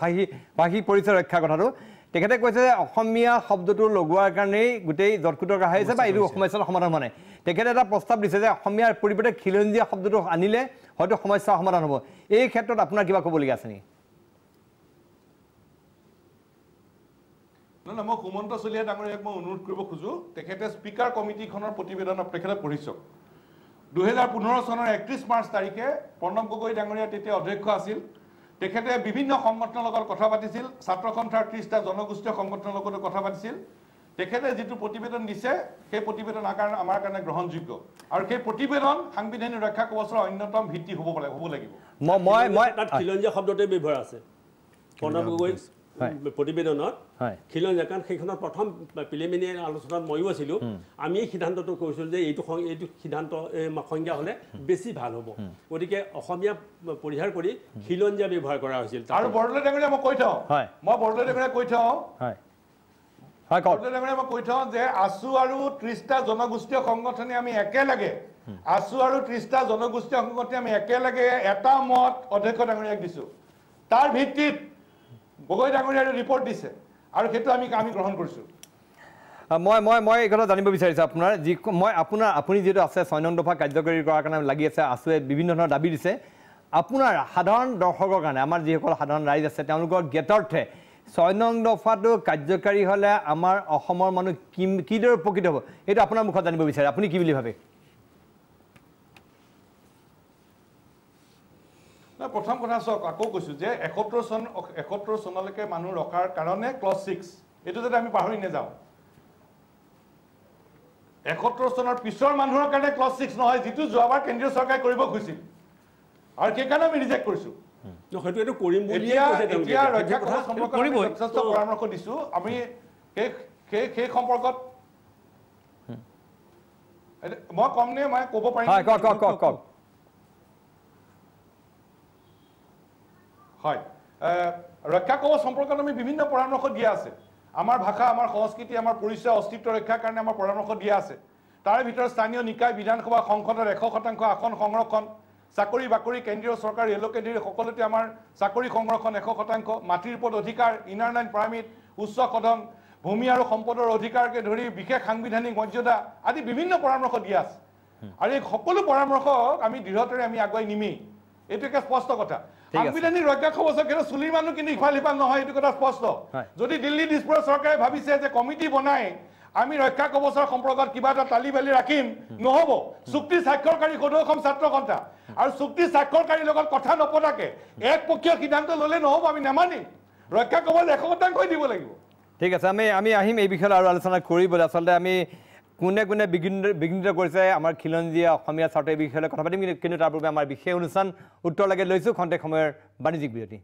ভাষিক পৰিচয় ৰক্ষাৰ কথাটো তেখেতে কৈছে যে অসমীয়া শব্দটো লগোৱাৰ কাৰণেই গোটেই জটকুটৰ কাহ আহিছে বা এইটো সমস্যাৰ সমাধান হোৱা নাই তেখেতে এটা প্ৰস্তাৱ দিছে যে অসমীয়াৰ পৰিৱৰ্তে খিলঞ্জীয়া শব্দটো আনিলে হয়তো সমস্যাৰ সমাধান হ'ব এই ক্ষেত্ৰত আপোনাৰ কিবা ক'বলগীয়া আছে নেকি মই সুমন্ত চলিহা ডাঙৰীয়াক মই অনুৰোধ কৰিব খোজো তেখেতে স্পীকাৰ কমিটিখনৰ প্ৰতিবেদন তেখেতে পঢ়িছক 2015 চনৰ 31 মাৰ্চ তাৰিখে প্ৰণৱ গগৈ ডাঙৰীয়া তেতিয়া অধ্যক্ষ আছিল তেখেতে বিভিন্ন সংগঠনৰ লগত কথা পাতিছিল ছাত্ৰ সন্থাৰ 30টা জনগোষ্ঠীয় সংগঠনৰ লগত কথা পাতিছিল তেখেতে যিটো প্ৰতিবেদন দিছে সেই প্ৰতিবেদন আমাৰ কাৰণে গ্ৰহণযোগ্য আৰু সেই প্ৰতিবেদন সাংবিধানিক ৰক্ষা কৱচৰ অন্যতম ভিত্তি হ'ব লাগিব মই খিলঞ্জীয়া শব্দতে ব্যৱহাৰ আছে প্ৰণৱ গগৈ প্ৰতিবেদনত খিলঞ্জীয়া কাৰণ সেইখনত প্ৰথম প্ৰিলিমিনেৰী আলোচনাত ময়ো আছিলোঁ আমি এই সিদ্ধান্তটো কৈছিলোঁ যে এইটো সিদ্ধান্ত সংজ্ঞা হ'লে বেছি ভাল হ'ব গতিকে অসমীয়া পৰিহাৰ কৰি খিলঞ্জীয়া ব্যৱহাৰ কৰা হৈছিল আৰু বৰদলৈ ডাঙৰীয়া মই কৈ থওঁ যে আছু আৰু 30টা জনগোষ্ঠীয় সংগঠনে আমি একেলগে এটা মত অধ্যক্ষ ডাঙৰীয়াক দিছোঁ তাৰ ভিত্তিত গগৈ ডাঙৰীয়াৰ ৰিপৰ্ট দিছে আৰু সেইটো আমি গ্ৰহণ কৰিছোঁ মই এই কথা জানিব বিচাৰিছোঁ আপোনাৰ আপুনি যিহেতু আছে 6 নং দফা কাৰ্যকৰী কৰাৰ কাৰণে লাগি আছে আছুৱে বিভিন্ন ধৰণৰ দাবী দিছে আপোনাৰ সাধাৰণ দৰ্শকৰ কাৰণে আমাৰ যিসকল সাধাৰণ ৰাইজ আছে তেওঁলোকৰ জ্ঞাতাৰ্থে 6 নং দফাটো কাৰ্যকৰী হ'লে আমাৰ অসমৰ মানুহ কিদৰে উপকৃত হ'ব এইটো আপোনাৰ মুখত জানিব বিচাৰে আপুনি কি বুলি ভাবে প্ৰথম কথা চাওক আকৌ কৈছোঁ যে 71 চনলৈকে মানুহ ৰখাৰ কাৰণে ক্লজ 6 এইটো যাতে আমি পাহৰি নাযাওঁ 71 চনৰ পিছৰ মানুহৰ কাৰণে ক্লজ 6 নহয় যিটো যোৱাবাৰ কেন্দ্ৰীয় চৰকাৰে কৰিব খুজিছিল আৰু সেইকাৰণে আমি ৰিজেক্ট কৰিছোঁ পৰামৰ্শ দিছোঁ আমি সেই সম্পৰ্কত মই কম নে মই ক'ব পাৰিম হয় ৰক্ষা কৱচ সম্পৰ্কত আমি বিভিন্ন পৰামৰ্শ দিয়া আছে আমাৰ ভাষা আমাৰ সংস্কৃতি আমাৰ পৰিচয় অস্তিত্ব ৰক্ষাৰ কাৰণে আমাৰ পৰামৰ্শ দিয়া আছে তাৰে ভিতৰত স্থানীয় নিকায় বিধানসভা সংসদৰ 100% আসন সংৰক্ষণ চাকৰি বাকৰি কেন্দ্ৰীয় চৰকাৰ ৰেলকে ধৰি সকলোতে আমাৰ চাকৰি সংৰক্ষণ 100% মাটিৰ ওপৰত অধিকাৰ ইনাৰ লাইন পাৰ্মিট উচ্চ সদন ভূমি আৰু সম্পদৰ অধিকাৰকে ধৰি বিশেষ সাংবিধানিক মৰ্যাদা আদি বিভিন্ন পৰামৰ্শ দিয়া আছে আৰু এই সকলো পৰামৰ্শ আমি দৃঢ়তাৰে আমি আগুৱাই নিমেই এইটো একটা স্পষ্ট কথা সাংবিধানিক ৰক্ষা কৱচৰ কিন্তু চুলিৰ মানুহ কিন্তু ইফাল সিফাল নহয় এইটো কথা স্পষ্ট যদি দিল্লী দিছপুৰৰ চৰকাৰে ভাবিছে যে কমিটি বনাই আমি ৰক্ষা কৱচৰ সম্পৰ্কত কিবা এটা তালি বালি ৰাখিম নহ'ব চুক্তি স্বাক্ষৰকাৰী সদৌ অসম ছাত্ৰ সন্থা আৰু চুক্তি স্বাক্ষৰকাৰীৰ লগত কথা নপতাকে একপক্ষীয় সিদ্ধান্ত ল'লে নহ'ব আমি নামানিম ৰক্ষা কৱচ 100% দিব লাগিব ঠিক আছে আমি আহিম এই বিষয়ে আৰু আলোচনা কৰিবলৈ আচলতে আমি কোনে কোনে বিঘ্নিত কৰিছে আমাৰ খিলঞ্জীয়া অসমীয়া স্বাৰ্থৰ বিষয়ে কথা পাতিম কিন্তু তাৰ পূৰ্বে আমাৰ বিশেষ অনুষ্ঠান উত্তৰ লাগে লৈছোঁ খন্তেক সময়ৰ বাণিজ্যিক বিৰতি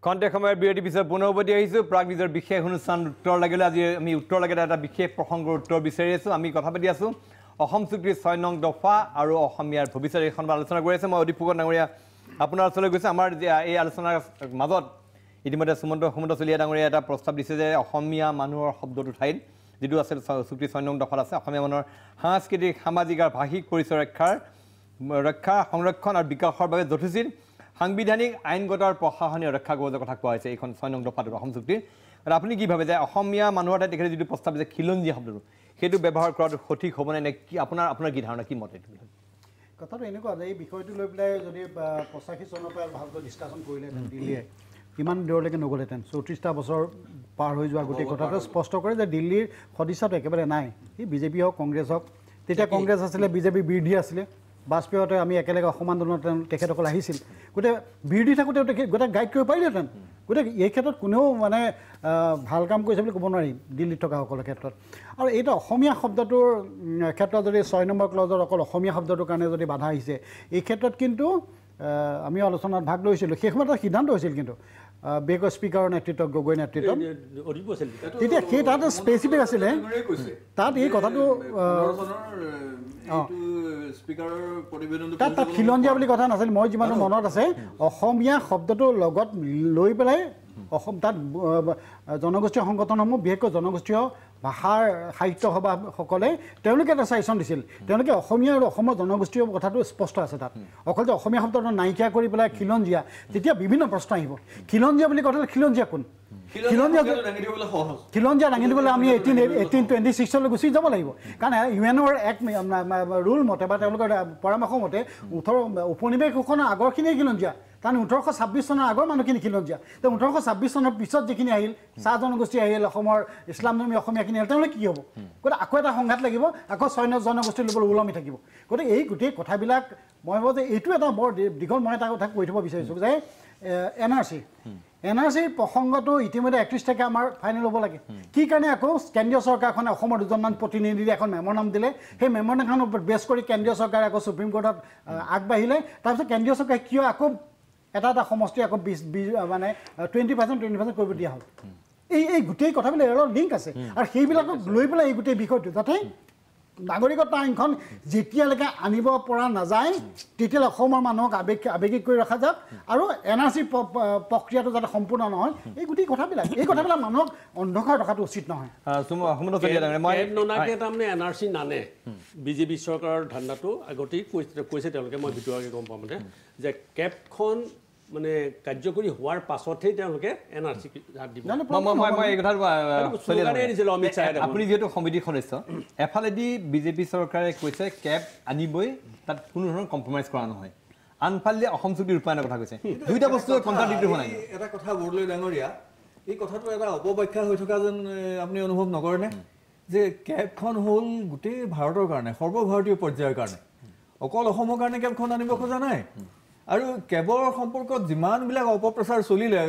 খন্তেক সময়ৰ বিৰতিৰ পিছত পুনৰ উভতি আহিছোঁ প্ৰাগ নিজৰ বিশেষ অনুষ্ঠান উত্তৰ লাগিলে আজি আমি উত্তৰ লাগে এটা বিশেষ প্ৰসংগৰ উত্তৰ বিচাৰি আছোঁ আমি কথা পাতি আছোঁ অসম চুক্তিৰ 6 নং দফা আৰু অসমীয়াৰ ভৱিষ্যত এইখন আলোচনা কৰি আছোঁ মই অদীপ ফুকন ডাঙৰীয়া আপোনাৰ ওচৰলৈ গৈছোঁ আমাৰ এই আলোচনাৰ মাজত ইতিমধ্যে সুমন্ত চলিহা ডাঙৰীয়া এটা প্ৰস্তাৱ দিছে যে অসমীয়া মানুহৰ শব্দটো ঠাইত যিটো আছে চুক্তিৰ 6 নং দফাত আছে অসমীয়া মানুহৰ সাংস্কৃতিক সামাজিক আৰু ভাষিক পৰিচয় ৰক্ষা সংৰক্ষণ আৰু বিকাশৰ বাবে যথোচিত সাংবিধানিক আইনগত আৰু প্ৰশাসনীয় ৰক্ষা কবজৰ কথা কোৱা হৈছে এইখন 6 নং দফাটোত অসম চুক্তিৰ আৰু আপুনি কি ভাবে যে অসমীয়া মানুহৰ ঠাইত তেখেতে যিটো প্ৰস্তাৱ দিছে খিলঞ্জীয়া শব্দটো সেইটো ব্যৱহাৰ কৰাটো সঠিক হ'বনে নে কি আপোনাৰ কি ধাৰণা কি মত এইটো কথাটো এনেকুৱা যে এই বিষয়টো লৈ পেলাই যদি 85 চনৰ পৰা ভালকৈ ডিছকাশ্যন কৰিলেহেঁতেন দিল্লীয়ে ইমান দূৰলৈকে নগ'লেহেঁতেন 34টা বছৰ পাৰ হৈ যোৱা গোটেই কথাটো স্পষ্ট কৰে যে দিল্লীৰ সদিচ্ছাটো একেবাৰে নাই এই বিজেপি হওক কংগ্ৰেছ হওক তেতিয়া কংগ্ৰেছ আছিলে বিজেপি বিৰোধী আছিলে বাজপেয়ীহঁতে আমি একেলগে অসম আন্দোলনত তেখেতসকল আহিছিল গোটেই বিৰোধী থাকোঁতে গোটেই গাইড কৰিব পাৰিলেহেঁতেন গোটেই এই ক্ষেত্ৰত কোনেও মানে ভাল কাম কৰিছে বুলি ক'ব নোৱাৰি দিল্লীত থকাসকলৰ ক্ষেত্ৰত আৰু এইটো অসমীয়া শব্দটোৰ ক্ষেত্ৰত যদি 6 নম্বৰ ক্লজত অকল অসমীয়া শব্দটোৰ কাৰণে যদি বাধা আহিছে এই ক্ষেত্ৰত কিন্তু আমি আলোচনাত ভাগ লৈছিলোঁ সেই সময়ত এটা সিদ্ধান্ত হৈছিল কিন্তু বেকৰ স্পীকাৰৰ নেতৃত্বত গগৈ নেতৃত্বত তেতিয়া সেই তাত স্পেচিফিক আছিলে তাত এই কথাটো তাত খিলঞ্জীয়া বুলি কথা নাছিল মই যিমানটো মনত আছে অসমীয়া শব্দটো লগত লৈ পেলাই অসম তাত জনগোষ্ঠীয় সংগঠনসমূহ বিশেষকৈ জনগোষ্ঠীয় ভাষাৰ সাহিত্য সভাসকলে তেওঁলোকে এটা চাইচন দিছিল তেওঁলোকে অসমীয়া আৰু অসমৰ জনগোষ্ঠীয় কথাটো স্পষ্ট আছে তাত অকল যে অসমীয়া শব্দটো নাইকিয়া কৰি পেলাই খিলঞ্জীয়া তেতিয়া বিভিন্ন প্ৰশ্ন আহিব খিলঞ্জীয়া বুলি কথা খিলঞ্জীয়া কোন খিলঞ্জীয়া দাঙি দিবলৈ আমি 1826লৈ গুচি যাব লাগিব কাৰণ ইউএনৰ এক ৰুল মতে বা তেওঁলোকৰ পৰামৰ্শ মতে 18 উপনিৱেশ ঘোষণাৰ আগৰখিনিয়ে খিলঞ্জীয়া কাৰণ 1826 চনৰ আগৰ মানুহখিনি খিলঞ্জীয়া তো 1826 চনৰ পিছত যিখিনি আহিল চাহ জনগোষ্ঠী আহিল অসমৰ ইছলামধৰ্মী অসমীয়াখিনি আহিল তেওঁলোকে কি হ'ব গতিকে আকৌ এটা সংঘাত লাগিব আকৌ 6 জনগোষ্ঠীৰ লোকৰ ওলমি থাকিব গতিকে এই গোটেই কথাবিলাক মই ভাবোঁ যে এইটো এটা বৰ দীঘল মই এটা কথা কৈ থ'ব বিচাৰিছোঁ যে এনআৰচিৰ প্ৰসংগটো ইতিমধ্যে 31 তাৰিখে আমাৰ ফাইনেল হ'ব লাগে কি কাৰণে আকৌ কেন্দ্ৰীয় চৰকাৰখনে অসমৰ দুজনমান প্ৰতিনিধি এখন মেম'ৰাণ্ডাম দিলে সেই মেম'ৰাণ্ডামখনৰ ওপৰত বেছ কৰি কেন্দ্ৰীয় চৰকাৰে আকৌ সুপ্ৰিম কোৰ্টত আগবাঢ়িলে তাৰপিছত কেন্দ্ৰীয় চৰকাৰে কিয় আকৌ এটা সমষ্টি আকৌ 20 মানে 20% কৰিব দিয়া হ'ল এই গোটেই কথাবিলাক অলপ লিংক আছে আৰু সেইবিলাকক লৈ পেলাই এই গোটেই বিষয়টো যাতে নাগৰিকত্ব আইনখন যেতিয়ালৈকে আনিব পৰা নাযায় তেতিয়ালৈ অসমৰ মানুহক আৱেগিক কৰি ৰখা যাওক আৰু এনআৰচি প্ৰক্ৰিয়াটো যাতে সম্পূৰ্ণ নহয় এই গোটেই কথাবিলাক মানুহক অন্ধকাৰ ৰখাটো উচিত নহয় তাৰমানে এনআৰচি নানে বিজেপি চৰকাৰৰ ধান্দাটো আগতেই কৈছে তেওঁলোকে মই ভিতৰুৱাকৈ গম পাওঁ মতে যে কেবখন মানে কাৰ্যকৰী হোৱাৰ পাছতহে তেওঁলোকে এনআৰচি দিব আপুনি যিহেতু সমিতিৰ সদস্য এফালেদি বিজেপি চৰকাৰে কৈছে কেব আনিবই তাত কোনো ধৰণৰ কম্প্ৰমাইজ কৰা নহয় আনফালে অসম চুক্তি ৰূপায়ণৰ কথা কৈছে দুইটা বস্তু কণ্ট্ৰাডিক্টৰি হোৱা নাই এটা কথা বৰদলৈ ডাঙৰীয়া এই কথাটো এটা অপব্যাখ্যা হৈ থকা যেন আপুনি অনুভৱ নকৰেনে যে কেবখন হ'ল গোটেই ভাৰতৰ কাৰণে সৰ্বভাৰতীয় পৰ্যায়ৰ কাৰণে অকল অসমৰ কাৰণে কেবখন আনিব খোজা নাই আৰু কেবৰ সম্পৰ্কত যিমানবিলাক অপপ্ৰচাৰ চলিলে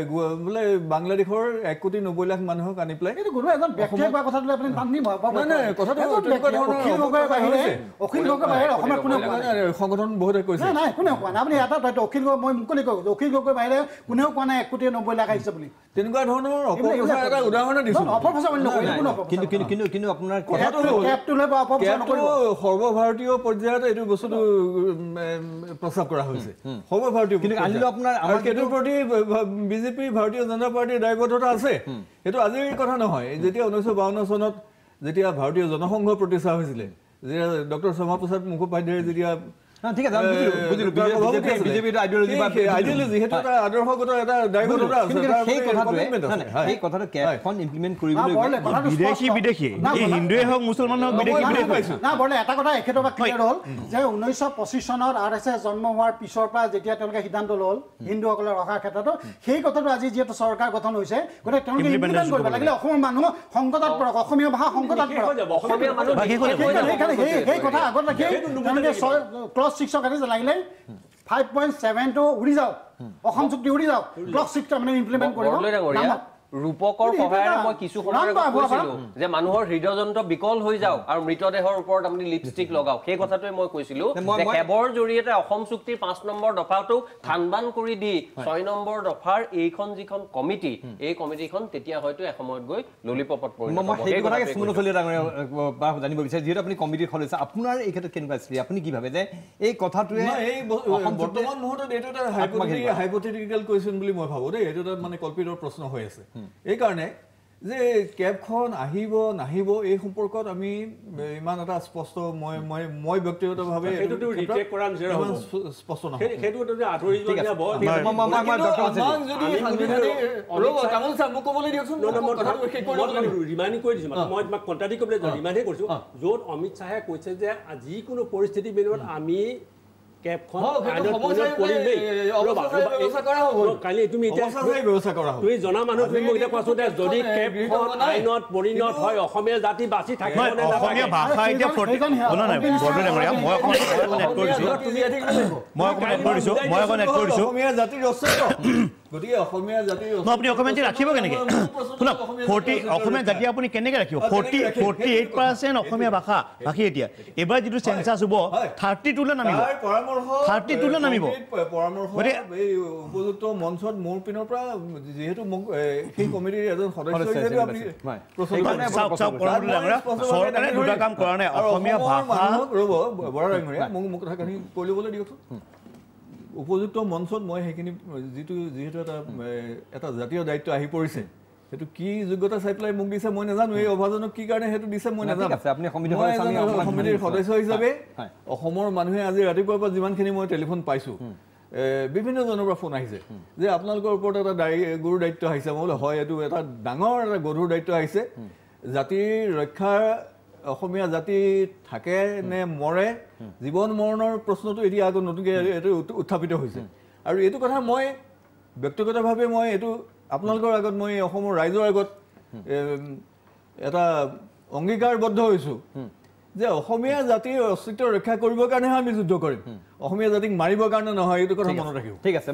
বোলে বাংলাদেশৰ 1,90,00,000 মানুহক আনি পেলাই সংগঠন বহুতে কৈছে তেনেকুৱা ধৰণৰ অপপ্ৰচাৰ এটা উদাহৰণ দিছোঁ কিন্তু আপোনাৰ সৰ্বভাৰতীয় পৰ্যায়ত এইটো বস্তুটো প্ৰস্তাৱ কৰা হৈছে সৰ্বভাৰতীয় সেইটোৰ প্ৰতি বিজেপি ভাৰতীয় জনতা পাৰ্টীৰ দায়বদ্ধতা আছে সেইটো আজিৰ কথা নহয় যেতিয়া 1952 চনত যেতিয়া ভাৰতীয় জনসংঘ প্ৰতিষ্ঠা হৈছিলে যেতিয়া ডক্টৰ শ্যামা প্ৰসাদ মুখোপাধ্যায়ে যেতিয়া ঠিক আছে বুজিলো বিজেপিৰ আইডিঅলজি সেইটো এটা আদৰ্শগত এটা দায়বদ্ধতা আছে সেই কথাটো কেবখন ইমপ্লিমেণ্ট কৰিবলৈ বিদেশী এই হিন্দুৱে হওক মুছলমান হওক বিদেশী না বৰলে এটা কথা একেবাৰে ক্লিয়াৰ হ'ল যে 1925 চনত আৰএছএছ জন্ম হোৱাৰ পিছৰ পৰা যেতিয়া তেওঁলোকে সিদ্ধান্ত ল'ল হিন্দুসকলৰ ৰক্ষাৰ ক্ষেত্ৰত সেই কথাটো আজি যিহেতু চৰকাৰ গঠন হৈছে গতিকে তেওঁলোকে ইমপ্লিমেণ্ট কৰিব লাগিলে অসমৰ মানুহ সংকটত পৰক অসমীয়া ভাষা সংকটত পৰক সেই কথা আগত ৰাখি তেওঁলোকে ক্লজ 6 কাৰণে লাগিলে 5.7 উৰি যাওক অসম চুক্তি উৰি যাওক ক্লজ 6 মানে ইমপ্লিমেণ্ট কৰিব ৰূপকৰ সহায়েৰে মই কিছু সময়ৰ আগত কৈছিলোঁ যে মানুহৰ হৃদয়যন্ত্ৰ বিকল হৈ যাওক আৰু মৃতদেহৰ ওপৰত আপুনি লিপষ্টিক লগাওক সেই কথাটোৱে মই কৈছিলোঁ যে কেবৰ জৰিয়তে অসম চুক্তিৰ 5 নম্বৰ দফাটো থানবান কৰি দি 6 নম্বৰ দফাৰ এইখন যিখন কমিটি এই কমিটিখন তেতিয়া হয়তো এসময়ত গৈ ললিপপত পৰিণত হ'ব সেই কথাকে সুমনচলীয়া ডাঙৰীয়া জানিব বিচাৰে যিহেতু আপুনি কমিটিৰ সদস্য আপোনাৰ এই ক্ষেত্ৰত কেনেকুৱা আছিলে আপুনি কি ভাবে যে এই কথাটোৱে এই বৰ্তমান মুহূৰ্তত এইটো এটা হাইপথেটিকেল কুৱেশ্যন বুলি মই ভাবোঁ দেই এইটো এটা মানে কল্পিতৰ প্ৰশ্ন হৈ আছে এই কাৰণে যে কেবখন আহিব নাহিব এই সম্পৰ্কত আমি ইমান এটা স্পষ্ট মই ব্যক্তিগতভাৱে সেইটোতো ৰিটেক কৰা নিচিনা হ'ব স্পষ্ট নহয় সেইটোতো আঁতৰি যোৱা দিয়া বৰ ৰিমাইণ্ডিং কৰি দিছোঁ মই তোমাক কণ্ট্ৰাডিক্ট কৰিবলৈ ৰিমাইণ্ডহে কৰিছোঁ য'ত অমিত শ্বাহে কৈছে যে যিকোনো পৰিস্থিতি বিনিময়ত আমি কেবখন তুমি জনা মানুহ তুমি মোক এতিয়া কোৱাচোন যে যদি কেবখন আইনত পৰিণত হয় অসমীয়া জাতি বাচি থাকে অসমীয়া ভাষা এতিয়া গতিকে অসমীয়া জাতি আপুনি অসমীয়া জাতি ৰাখিব কেনেকৈ শুনক 40 অসমীয়া জাতি আপুনি কেনেকৈ ৰাখিব 48% অসমীয়া ভাষা ভাষী এতিয়া এবাৰ যিটো চেঞ্চাছ হ'ব 32লৈ নামিব 32লৈ নামিব পৰামৰ্শ এই উপযুক্ত মঞ্চত মোৰ পিনৰ পৰা যিহেতু মোক সেই কমিটিৰ এজন সদস্য হিচাপে আপুনি চৰকাৰে দুটা কাম কৰা নাই অসমীয়া ভাষা ৰ'ব বৰা ডাঙৰীয়া মোক কথাখিনি কৈ ল'বলৈ দিয়কচোন উপযুক্ত মঞ্চত মই সেইখিনি যিহেতু এটা জাতীয় দায়িত্ব আহি পৰিছে সেইটো কি যোগ্যতা চাই পেলাই মোক দিছে মই নাজানো এই অভাজনক কি কাৰণে সেইটো দিছে মই নাজানো সমিতিৰ সদস্য হিচাপে অসমৰ মানুহে আজি ৰাতিপুৱাৰ পৰা যিমানখিনি মই টেলিফোন পাইছোঁ বিভিন্নজনৰ পৰা ফোন আহিছে যে আপোনালোকৰ ওপৰত এটা গুৰু দায়িত্ব আহিছে মই বোলো হয় এইটো এটা ডাঙৰ এটা গধুৰ দায়িত্ব আহিছে জাতিৰ ৰক্ষাৰ অসমীয়া জাতি থাকে নে মৰে জীৱন মৰণৰ প্ৰশ্নটো এতিয়া আগত নতুনকৈ এইটো উত্থাপিত হৈছে আৰু এইটো কথা মই ব্যক্তিগতভাৱে মই এইটো আপোনালোকৰ আগত মই অসমৰ ৰাইজৰ আগত এটা অংগীকাৰবদ্ধ হৈছোঁ যে অসমীয়া জাতিৰ অস্তিত্ব ৰক্ষা কৰিবৰ কাৰণেহে আমি যুদ্ধ কৰিম অসমীয়া জাতিক মাৰিবৰ কাৰণে নহয় এইটো কথা মনত ৰাখিব ঠিক আছে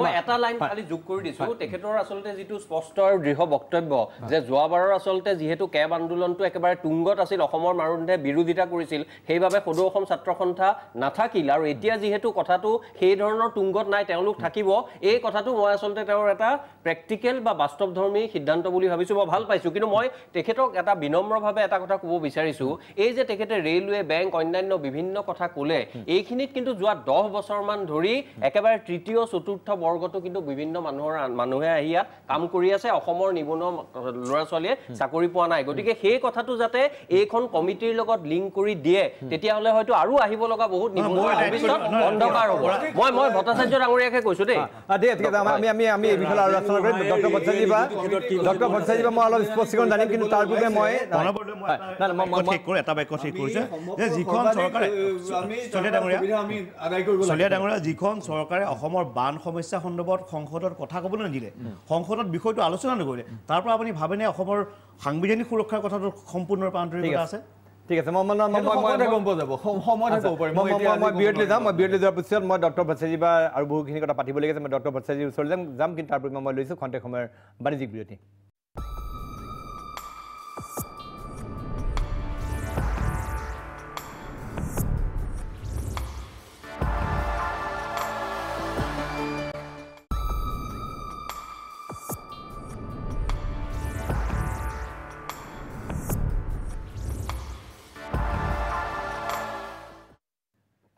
মই এটা লাইন খালি যোগ কৰি দিছোঁ তেখেতৰ আচলতে যিটো স্পষ্ট আৰু দৃঢ় বক্তব্য যে যোৱাবাৰৰ আচলতে যিহেতু কেব আন্দোলনটো একেবাৰে তুংগত আছিল অসমৰ মানুহে বিৰোধিতা কৰিছিল সেইবাবে সদৌ অসম ছাত্ৰ সন্থা নাথাকিল আৰু এতিয়া যিহেতু কথাটো সেই ধৰণৰ তুংগত নাই তেওঁলোক থাকিব এই কথাটো মই আচলতে তেওঁৰ এটা প্ৰেক্টিকেল বা বাস্তৱধৰ্মী সিদ্ধান্ত বুলি ভাবিছোঁ মই ভাল পাইছোঁ কিন্তু মই তেখেতক এটা বিনম্ৰভাৱে এটা কথা ক'ব বিচাৰিছোঁ এই যে তেখেতে ৰেলৱে বেংক অন্যান্য বিভিন্ন কথা ক'লে এইখিনিত কিন্তু যোৱা 10 বছৰমান ধৰি একেবাৰে তৃতীয় চতুৰ্থ বৰ্গটো কিন্তু বিভিন্ন মানুহে আহি ইয়াত কাম কৰি আছে অসমৰ নিবনুৱা ল'ৰা ছোৱালীয়ে চাকৰি পোৱা নাই গতিকে সেই কথাটো যাতে এইখন কমিটিৰ লগত লিংক কৰি দিয়ে তেতিয়াহ'লে হয়তো আৰু আহিব লগা বহুত নিবনুৱা ভৱিষ্যত অন্ধকাৰ হ'ব মই ভট্টাচাৰ্য ডাঙৰীয়াকে কৈছোঁ দেই আমি এই বিষয়ে আৰু আলোচনা কৰিম ডক্টৰ ভট্টাচাৰ্য মই অলপ স্পষ্টীকৰণ জানিম কিন্তু তাৰ পূৰ্বে মই এটা বাক্য ঠিক কৰিছে যে যিখন চৰকাৰে চলিয়া ডাঙৰীয়া যিখন চৰকাৰে অসমৰ বান সমস্যা সন্দৰ্ভত সংসদত কথা ক'বলৈ নিদিলে সংসদত বিষয়টো আলোচনা নকৰিলে তাৰ পৰা আপুনি ভাবেনে অসমৰ সাংবিধানিক সুৰক্ষাৰ কথাটো সম্পূৰ্ণৰূপে আন্তৰিকতা আছে ঠিক আছে মই বিৰতিলৈ যাম মই বিৰতিলৈ যোৱাৰ পিছত মই ডক্টৰ ভট্টাচাৰ্য আৰু বহুখিনি কথা পাতিবলগীয়া আছে মই ডক্টৰ ভট্টাচাৰ্যৰ ওচৰলৈ যাম কিন্তু তাৰ পূৰ্বে মই লৈছোঁ খন্তেক সময়ৰ বাণিজ্যিক বিৰতি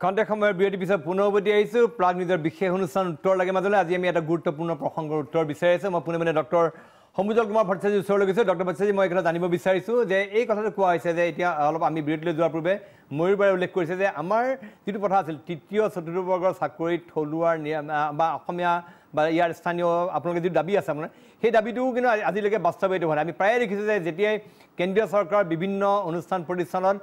খন্তেক সময়ৰ বিৰতিৰ পিছত পুনৰ উভতি আহিছোঁ প্ৰাগ নিউজৰ বিশেষ অনুষ্ঠান উত্তৰ লাগে মাজলৈ আজি আমি এটা গুৰুত্বপূৰ্ণ প্ৰসংগৰ উত্তৰ বিচাৰি আছোঁ মই পুনে ডক্টৰ সমুজল কুমাৰ ভট্টাচাৰ্যৰ ওচৰলৈ গৈছোঁ ডক্টৰ ভট্টাচাৰ্য মই এইখন জানিব বিচাৰিছোঁ যে এই কথাটো কোৱা হৈছে যে এতিয়া অলপ আমি বিৰতিলৈ যোৱাৰ পূৰ্বে ময়ূৰ বাৰে উল্লেখ কৰিছে যে আমাৰ যিটো কথা আছিল তৃতীয় চতুৰ্থ বৰ্গৰ চাকৰিত থলুৱাৰ বা অসমীয়া বা ইয়াৰ স্থানীয় আপোনালোকে যিটো দাবী আছে আপোনাৰ সেই দাবীটোও কিন্তু আজিলৈকে বাস্তৱায়িত হোৱা নাই আমি প্ৰায়ে দেখিছোঁ যে যেতিয়াই কেন্দ্ৰীয় চৰকাৰৰ বিভিন্ন অনুষ্ঠান প্ৰতিষ্ঠানত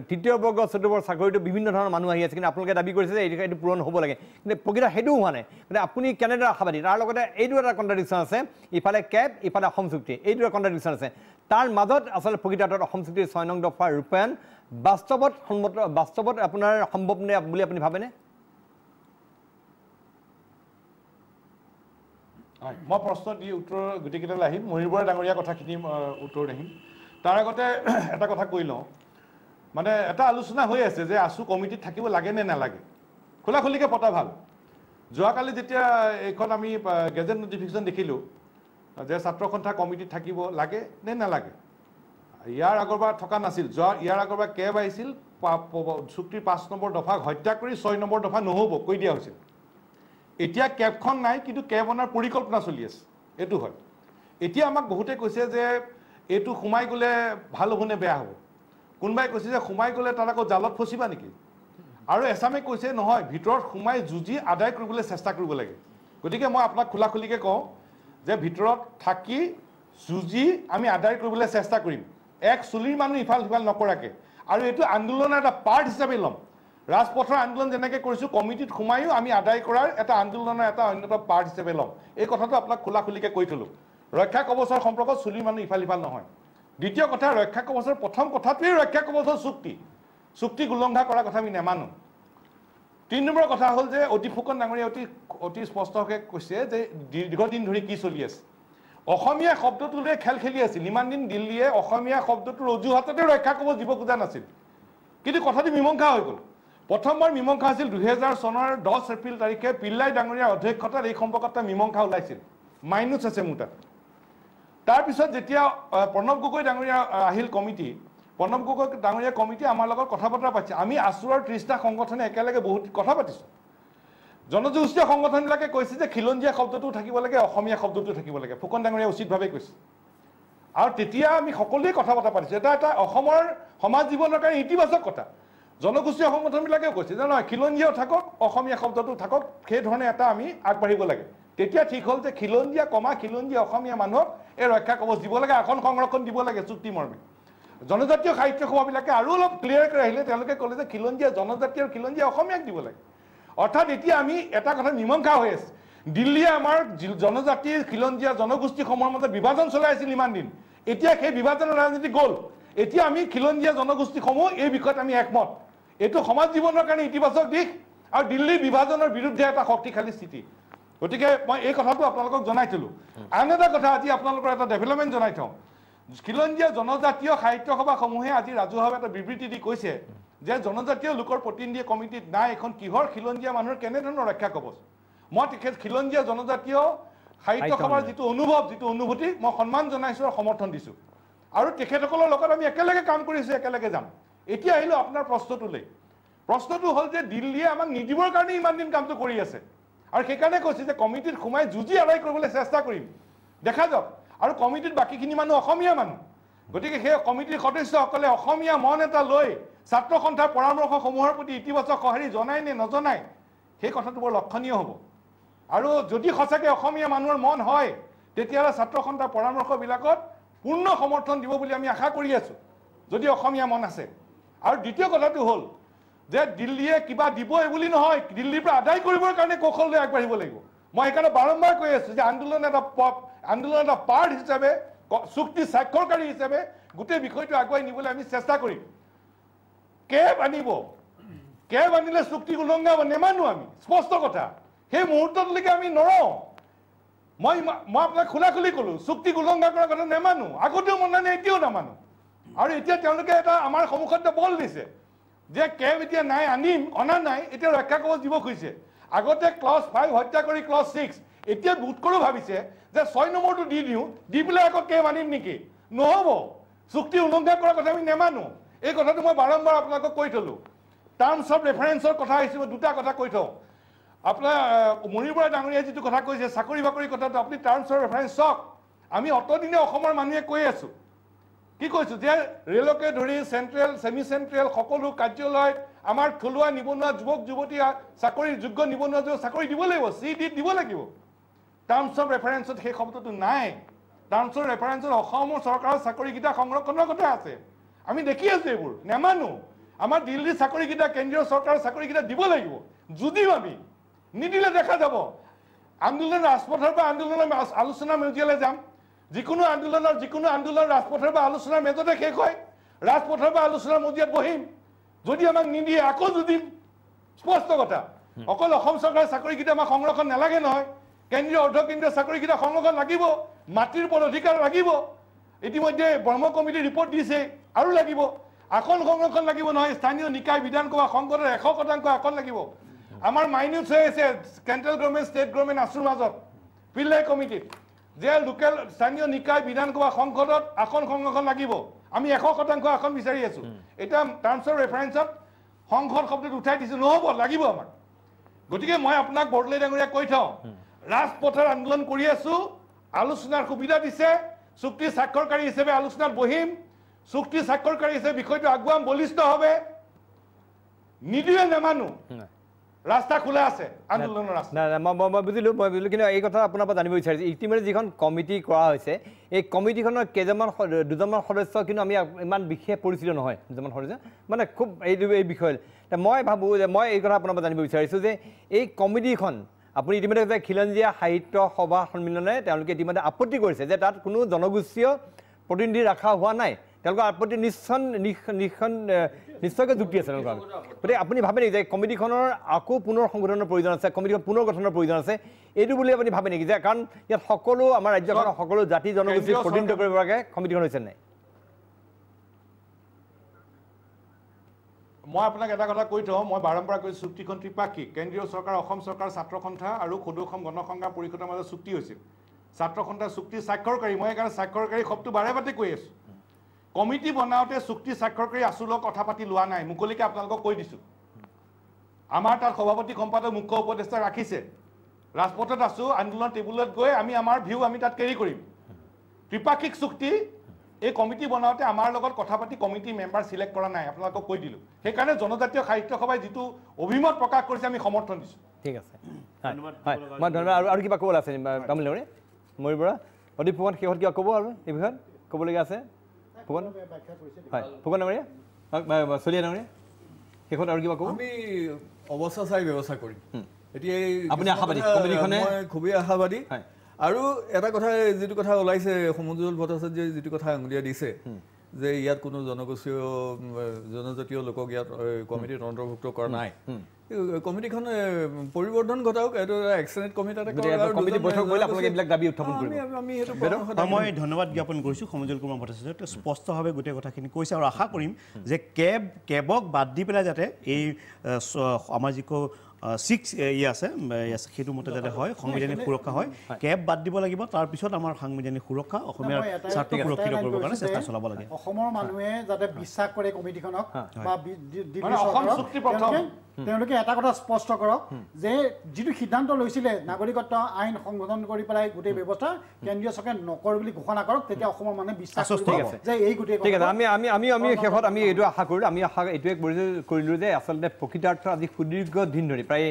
তৃতীয় বৰ্গ চতুৰ্থ বৰ্গৰ চাকৰিটো বিভিন্ন ধৰণৰ মানুহ আহি আছে কিন্তু আপোনালোকে দাবী কৰিছে যে এইটো পূৰণ হ'ব লাগে কিন্তু প্ৰকৃত সেইটোও হোৱা নাই কিন্তু আপুনি কেনেদৰে আশাবাদী তাৰ লগতে এইটো এটা কণ্ট্ৰাডিকশ্যন আছে ইফালে কেব ইফালে অসম চুক্তি এইটো এটা কণ্ট্ৰাডিকশ্যন আছে তাৰ মাজত আচলতে প্ৰকৃত অৰ্থত অসম চুক্তিৰ 6 নং দফাৰ ৰূপায়ণ বাস্তৱত আপোনাৰ সম্ভৱ নে বুলি আপুনি ভাবেনে মই প্ৰশ্ন দি উত্তৰ গোটেইকেইটালৈ আহিম মহিৰ বৰা ডাঙৰীয়া কথাখিনি উত্তৰ আহিম তাৰ আগতে এটা কথা কৈ লওঁ মানে এটা আলোচনা হৈ আছে যে আছু কমিটিত থাকিব লাগে নে নালাগে খোলাখুলিকৈ পতা ভাল যোৱাকালি যেতিয়া এইখন আমি গেজেট নটিফিকেশ্যন দেখিলোঁ যে ছাত্ৰ সন্থা কমিটিত থাকিব লাগে নে নালাগে ইয়াৰ আগৰবাৰ থকা নাছিল ইয়াৰ আগৰবাৰ কেব আহিছিল চুক্তিৰ 5 নম্বৰ দফাক হত্যা কৰি 6 নম্বৰ দফা নহ'ব কৈ দিয়া হৈছিল এতিয়া কেবখন নাই কিন্তু কেব অনাৰ পৰিকল্পনা চলি আছে এইটো হয় এতিয়া আমাক বহুতে কৈছে যে এইটো সোমাই গ'লে ভাল হ'ব নে বেয়া হ'ব কোনোবাই কৈছে যে সোমাই গ'লে তাত আকৌ জালত ফচিবা নেকি আৰু এছামে কৈছে নহয় ভিতৰত সোমাই যুঁজি আদায় কৰিবলৈ চেষ্টা কৰিব লাগে গতিকে মই আপোনাক খোলাখুলিকৈ কওঁ যে ভিতৰত থাকি যুঁজি আমি আদায় কৰিবলৈ চেষ্টা কৰিম এক চুলিৰ মানুহ ইফাল সিফাল নকৰাকৈ আৰু এইটো আন্দোলনৰ এটা পাৰ্ট হিচাপে ল'ম ৰাজপথৰ আন্দোলন যেনেকৈ কৰিছোঁ কমিটিত সোমায়ো আমি আদায় কৰাৰ এটা আন্দোলনৰ এটা অন্যতম পাৰ্ট হিচাপে ল'ম এই কথাটো আপোনাক খোলাখুলিকৈ কৈ থলোঁ ৰক্ষা কৱচৰ সম্পৰ্কত চুলিৰ মানুহ ইফাল সিফাল নহয় দ্বিতীয় কথা ৰক্ষা কৱচৰ প্ৰথম কথাটোৱেই ৰক্ষা কৱচৰ চুক্তি উলংঘা কৰাৰ কথা আমি নেমানো 3 নম্বৰ কথা হ'ল যে অতি ফুকন ডাঙৰীয়া অতি স্পষ্টকৈ কৈছে যে দীৰ্ঘদিন ধৰি কি চলি আছে অসমীয়া শব্দটোলৈ খেল খেলি আছিল ইমান দিন দিল্লীয়ে অসমীয়া শব্দটোৰ অজুহাততে ৰক্ষা কৱচ দিব খোজা নাছিল কিন্তু কথাটো মীমাংসা হৈ গ'ল প্ৰথমবাৰ মীমাংসা আছিল 2000 চনৰ 10 এপ্ৰিল তাৰিখে পিল্লাই ডাঙৰীয়াৰ অধ্যক্ষতাত এই সম্পৰ্কত মীমাংসা ওলাইছিল মাইনুছ আছে মোৰ তাত তাৰপিছত যেতিয়া প্ৰণৱ গগৈ ডাঙৰীয়া আহিল কমিটি প্ৰণৱ গগৈ ডাঙৰীয়া কমিটি আমাৰ লগত কথা বতৰা পাতিছে আমি আছুৰৰ 30টা সংগঠনে একেলগে বহুত কথা পাতিছোঁ জনগোষ্ঠীয় সংগঠনবিলাকে কৈছে যে খিলঞ্জীয়া শব্দটো থাকিব লাগে অসমীয়া শব্দটো থাকিব লাগে ফুকন ডাঙৰীয়া উচিতভাৱে কৈছে আৰু তেতিয়া আমি সকলোৱে কথা বতৰা পাতিছোঁ এটা অসমৰ সমাজ জীৱনৰ কাৰণে ইতিবাচক কথা জনগোষ্ঠীয় সংগঠনবিলাকেও কৈছে যে নহয় খিলঞ্জীয়াও থাকক অসমীয়া শব্দটো থাকক সেইধৰণে এটা আমি আগবাঢ়িব লাগে তেতিয়া ঠিক হ'ল যে খিলঞ্জীয়া খিলঞ্জীয়া অসমীয়া মানুহক এই ৰক্ষা কৱচ দিব লাগে আসন সংৰক্ষণ দিব লাগে চুক্তি মৰ্মে জনজাতীয় সাহিত্য সভাবিলাকে আৰু অলপ ক্লিয়াৰ কৰি আহিলে তেওঁলোকে ক'লে যে খিলঞ্জীয়া জনজাতি আৰু খিলঞ্জীয়া অসমীয়াক দিব লাগে অৰ্থাৎ এতিয়া আমি এটা কথা মীমাংসা হৈ আছে দিল্লীয়ে আমাৰ জনজাতি খিলঞ্জীয়া জনগোষ্ঠীসমূহৰ মাজত বিভাজন চলাই আছিল ইমান দিন এতিয়া সেই বিভাজনৰ ৰাজনীতি গ'ল এতিয়া আমি খিলঞ্জীয়া জনগোষ্ঠীসমূহ এই বিষয়ত আমি একমত এইটো সমাজ জীৱনৰ কাৰণে ইতিবাচক দিশ আৰু দিল্লীৰ বিভাজনৰ বিৰুদ্ধে এটা শক্তিশালী স্থিতি গতিকে মই এই কথাটো আপোনালোকক জনাই থলোঁ আন এটা কথা আজি আপোনালোকৰ এটা ডেভেলপমেণ্ট জনাই থওঁ খিলঞ্জীয়া জনজাতীয় সাহিত্য সভাসমূহে আজি ৰাজহুৱাভাৱে এটা বিবৃতি দি কৈছে যে জনজাতীয় লোকৰ প্ৰতিনিধি কমিটিত নাই এখন কিহৰ খিলঞ্জীয়া মানুহৰ কেনেধৰণৰ ৰক্ষা কৱচ মই তেখেত খিলঞ্জীয়া জনজাতীয় সাহিত্য সভাৰ যিটো অনুভৱ যিটো অনুভূতি মই সন্মান জনাইছোঁ আৰু সমৰ্থন দিছোঁ আৰু তেখেতসকলৰ লগত আমি একেলগে কাম কৰিছোঁ একেলগে যাম এতিয়া আহিলোঁ আপোনাৰ প্ৰশ্নটোলৈ প্ৰশ্নটো হ'ল যে দিল্লীয়ে আমাক নিদিবৰ কাৰণে ইমান দিন কামটো কৰি আছে আৰু সেইকাৰণে কৈছে যে কমিটিত সোমাই যুঁজি আদায় কৰিবলৈ চেষ্টা কৰিম দেখা যাওক আৰু কমিটিত বাকীখিনি মানুহ অসমীয়া মানুহ গতিকে সেই কমিটিৰ সদস্যসকলে অসমীয়া মন এটা লৈ ছাত্ৰ সন্থাৰ পৰামৰ্শসমূহৰ প্ৰতি ইতিবাচক সঁহাৰি জনাই নে নজনাই সেই কথাটো বৰ লক্ষণীয় হ'ব আৰু যদি সঁচাকৈ অসমীয়া মানুহৰ মন হয় তেতিয়াহ'লে ছাত্ৰ সন্থাৰ পৰামৰ্শবিলাকত পূৰ্ণ সমৰ্থন দিব বুলি আমি আশা কৰি আছোঁ যদি অসমীয়া মন আছে আৰু দ্বিতীয় কথাটো হ'ল যে দিল্লীয়ে কিবা দিবই বুলি নহয় দিল্লীৰ পৰা আদায় কৰিবৰ কাৰণে কৌশল লৈ আগবাঢ়িব লাগিব মই সেইকাৰণে বাৰম্বাৰ কৈ আছোঁ যে আন্দোলন এটা পাৰ্ট হিচাপে চুক্তি স্বাক্ষৰকাৰী হিচাপে গোটেই বিষয়টো আগুৱাই নিবলৈ আমি চেষ্টা কৰিম কেব আনিলে চুক্তি উলংঘা হ'ব নেমানো আমি স্পষ্ট কথা সেই মুহূৰ্তলৈকে আমি নৰওঁ মই আপোনাক খোলাখুলি ক'লোঁ চুক্তি উলংঘা কৰাৰ কথা নেমানো আগতেও মনা নাই এতিয়াও নামানো আৰু এতিয়া তেওঁলোকে এটা আমাৰ সন্মুখত বল দিছে যে কেব এতিয়া নাই অনা নাই এতিয়া ৰক্ষা কৱচ দিব খুজিছে আগতে ক্লজ 5 হত্যা কৰি ক্লজ 6 এতিয়া বুট কৰোঁ ভাবিছে যে 6 নম্বৰটো দি দিওঁ দি পেলাই আকৌ কেব আনিম নেকি নহ'ব চুক্তি উলংঘা কৰাৰ কথা আমি নেমানো এই কথাটো মই বাৰম্বাৰ আপোনালোকক কৈ থলোঁ টাৰ্মছ অফ ৰেফাৰেঞ্চৰ কথা আহিছে মই দুটা কথা কৈ থওঁ আপোনাৰ মণিৰ বৰা ডাঙৰীয়াই যিটো কথা কৈছে চাকৰি বাকৰি কথাটো আপুনি টাৰ্মছ অফ ৰেফাৰেঞ্চ চাওক আমি অতদিনে অসমৰ মানুহে কৈ আছো কি কৈছো যে ৰেলকে ধৰি চেণ্ট্ৰেল সেমি চেণ্ট্ৰেল সকলো কাৰ্যালয়ত আমাৰ থলুৱা নিবনুৱা যুৱক যুৱতী চাকৰি যোগ্য নিবনুৱা চাকৰি দিব লাগিব সিডি দিব লাগিব টাৰ্মছ অফ ৰেফাৰেন্সত সেই শব্দটো নাই টাৰ্মছ অফ ৰেফাৰেন্সত অসমৰ চৰকাৰৰ চাকৰিকেইটা সংৰক্ষণৰ কথা আছে আমি দেখি আছো এইবোৰ নেমানো আমাৰ দিল্লী চাকৰিকেইটা কেন্দ্ৰীয় চৰকাৰৰ চাকৰিকেইটা দিব লাগিব যদি আমি নিদিলে দেখা যাব আন্দোলন ৰাজপথৰ পৰা আন্দোলনৰ আলোচনা মজিয়ালৈ যাম যিকোনো আন্দোলন ৰাজপথৰ পৰা আলোচনাৰ মেজতে শেষ হয় ৰাজপথৰ পৰা আলোচনাৰ মজিয়াত বহিম যদি আমাক নিদিয়ে আকৌ যদি স্পষ্ট কথা অকল অসম চৰকাৰৰ চাকৰিকেইটা আমাক সংৰক্ষণ নালাগে নহয় কেন্দ্ৰীয় অৰ্ধকেন্দ্ৰীয় চাকৰিকেইটা সংৰক্ষণ লাগিব মাটিৰ ওপৰত অধিকাৰ লাগিব ইতিমধ্যে ব্ৰহ্ম কমিটিৰ ৰিপৰ্ট দিছে আৰু লাগিব আসন সংৰক্ষণ লাগিব নহয় স্থানীয় নিকায় বিধানসভা সংসদৰ 100% আসন লাগিব আমাৰ মাইনিউট হৈ আছে সেন্ট্ৰেল গভৰ্ণমেণ্ট ষ্টেট গভৰ্ণমেণ্ট আছুৰ মাজত পিল্লাই কমিটিত যে লোকেল স্থানীয় নিকায় বিধানসভা সংসদত আসন সংৰক্ষণ লাগিব আমি 100% আসন বিচাৰি আছো এটা টাৰ্মছ অফ ৰেফাৰেন্সত সংসদ শব্দটো উঠাই দিছো নহব লাগিব আমাৰ গতিকে মই আপোনাক বৰদলৈ ডাঙৰীয়া কৈ থওঁ ৰাজপথৰ আন্দোলন কৰি আছো আলোচনাৰ সুবিধা দিছে চুক্তি স্বাক্ষৰকাৰী হিচাপে আলোচনাত বহিম চুক্তি স্বাক্ষৰকাৰী হিচাপে বিষয়টো আগুৱাম বলিষ্ঠ হবে নিদিলে নেমানো ৰাস্তা খোলা আছে আন্দোলনৰ ৰাস্তা মই বুজিলোঁ কিন্তু এই কথা আপোনাৰ পৰা জানিব বিচাৰিছোঁ ইতিমধ্যে যিখন কমিটি কৰা হৈছে এই কমিটিখনৰ দুজনমান সদস্য কিন্তু আমি ইমান বিশেষ পৰিচিত নহয় দুজনমান সদস্য মানে খুব এই বিষয়ে মই ভাবোঁ যে মই এই কথা আপোনাৰ পৰা জানিব বিচাৰিছোঁ যে এই কমিটিখন আপুনি ইতিমধ্যে কৈছে খিলঞ্জীয়া সাহিত্য সভা সন্মিলনে তেওঁলোকে ইতিমধ্যে আপত্তি কৰিছে যে তাত কোনো জনগোষ্ঠীয় প্ৰতিনিধি ৰখা হোৱা নাই তেওঁলোকৰ আপত্তি নিশ্চয়কৈ যুক্তি আছে তেওঁলোকৰ গতিকে আপুনি ভাবে নেকি যে কমিটিখনৰ আকৌ পুনৰ সংগঠনৰ প্ৰয়োজন আছে কমিটিখন পুনৰ গঠনৰ প্ৰয়োজন আছে এইটো বুলি আপুনি ভাবে নেকি যে কাৰণ ইয়াত সকলো আমাৰ ৰাজ্যখনৰ সকলো জাতি জনগোষ্ঠীক প্ৰতিনিধিত্ব কৰিব পৰাকৈ কমিটিখন হৈছে নাই মই আপোনাক এটা কথা কৈ থওঁ মই বাৰম্বাৰ কৈছোঁ চুক্তিখন ত্ৰিপাক্ষিক কেন্দ্ৰীয় চৰকাৰ অসম চৰকাৰ ছাত্ৰ সন্থা আৰু সদৌ অসম গণসংঘাৰ পৰিষদৰ মাজত চুক্তি হৈছিল ছাত্ৰ সন্থাৰ চুক্তি স্বাক্ষৰকাৰী মই সেইকাৰণে স্বাক্ষৰকাৰী শব্দটো বাৰে বাৰে কৈ আছোঁ কমিটি বনাওঁতে চুক্তি স্বাক্ষৰকাৰী আছুলক কথা পাতি লোৱা নাই মুকলিকে আপোনালোকক কৈ দিছোঁ আমাৰ তাত সভাপতি সম্পাদক মুখ্য উপদেষ্টা ৰাখিছে ৰাজপথত আছোঁ আন্দোলন টেবুলত গৈ আমি আমাৰ ভিউ আমি তাত কেৰি কৰিম ত্ৰিপাক্ষিক চুক্তি এই কমিটি বনাওঁতে আমাৰ লগত কথা পাতি কমিটি মেম্বাৰ সিলেক্ট কৰা নাই আপোনালোকক কৈ দিলোঁ সেইকাৰণে জনজাতীয় সাহিত্য সভাই যিটো অভিমত প্ৰকাশ কৰিছে আমি সমৰ্থন দিছোঁ ঠিক আছে মই ধন্যবাদ আৰু কিবা ক'বলৈ আছে তামোল ডাঙৰীয়া ময়ূৰ বৰা অদীপ ফুকন শেষত কিবা ক'ব আৰু এই বিষয়ত ক'বলগীয়া আছে ফুকন হয় ফুকন ডাঙৰীয়া চলিয়া ডাঙৰীয়া শেষত আৰু কিবা ক'ব আমি অৱস্থা চাই ব্যৱস্থা কৰিম এতিয়া আপুনি আশাবাদী কমিটিখনে মই খুবেই আশাবাদী আৰু এটা কথা যিটো কথা ওলাইছে সমুজ্জ্বল ভট্টাচাৰ্যই যিটো কথা আঙুলিয়াই দিছে যে ইয়াত কোনো জনজাতীয় লোকক ইয়াত কমিটিত অন্তৰ্ভুক্ত কৰা নাই কমিটিখন পৰিৱৰ্তন ঘটাওক এইটো এক্সেলেণ্ট কমিটি বৈঠক কৰিলে আপোনালোকে এইবিলাক দাবী উত্থাপন কৰিব মই ধন্যবাদ জ্ঞাপন কৰিছোঁ সমুজ্জ্বল কুমাৰ ভট্টাচাৰ্যক তেওঁ স্পষ্টভাৱে গোটেই কথাখিনি কৈছে আৰু আশা কৰিম যে কেবক বাদ দি পেলাই যাতে এই আমাৰ যিটো 6 আছে সেইটো মতে যাতে হয় সাংবিধানিক সুৰক্ষা হয় কেব বাদ দিব লাগিব তাৰপিছত আমাৰ সাংবিধানিক সুৰক্ষা অসমীয়াৰ স্বাৰ্থ সুৰক্ষিত কৰিবৰ কাৰণে চেষ্টা চলাব লাগে অসমৰ মানুহে যাতে বিশ্বাস কৰে কমিটিখনক বা তেওঁলোকে এটা কথা স্পষ্ট কৰক যে যিটো সিদ্ধান্ত লৈছিলে নাগৰিকত্ব আইন সংশোধন কৰি পেলাই গোটেই ব্যৱস্থা কেন্দ্ৰীয় চৰকাৰে নকৰে বুলি ঘোষণা কৰক তেতিয়া অসমৰ মানুহে বিশ্বাস কৰিব যে এই গোটেই ঠিক আছে আমি শেষত আমি এইটো আশা কৰিলোঁ আমি আশা এইটোৱে কৰিলোঁ যে আচলতে প্ৰকৃতাৰ্থ আজি সুদীৰ্ঘ দিন ধৰি প্ৰায়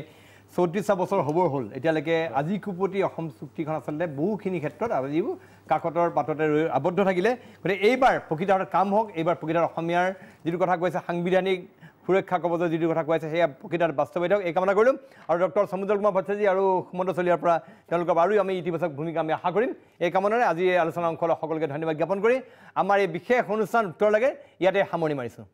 34 বছৰ হ'বৰ হ'ল এতিয়ালৈকে আজি কুপতি অসম চুক্তিখন আচলতে বহুখিনি ক্ষেত্ৰত আজিও কাকতৰ পাততে আবদ্ধ থাকিলে গতিকে এইবাৰ প্ৰকৃতাৰ্থ কাম হওক এইবাৰ প্ৰকৃতাৰ্থ অসমীয়াৰ যিটো কথা কৈছে সাংবিধানিক সুৰক্ষা কবচৰ যিটো কথা কৈ আছে সেয়া প্ৰকৃতাৰ্থ বাস্তৱায়িত হওক এই কামনা কৰিলোঁ আৰু ডক্টৰ সমুজ্জ্বল কুমাৰ ভট্টাচাৰ্য আৰু সুমন্ত চলিয়াৰ পৰা তেওঁলোকৰ আৰু আমি ইতিবাচক ভূমিকা আমি আশা কৰিম এই কামনাৰে আজি এই আলোচনা অংশলৈ সকলোকে ধন্যবাদ জ্ঞাপন কৰি আমাৰ এই বিশেষ অনুষ্ঠান উত্তৰ লাগে ইয়াতে সামৰণি মাৰিছোঁ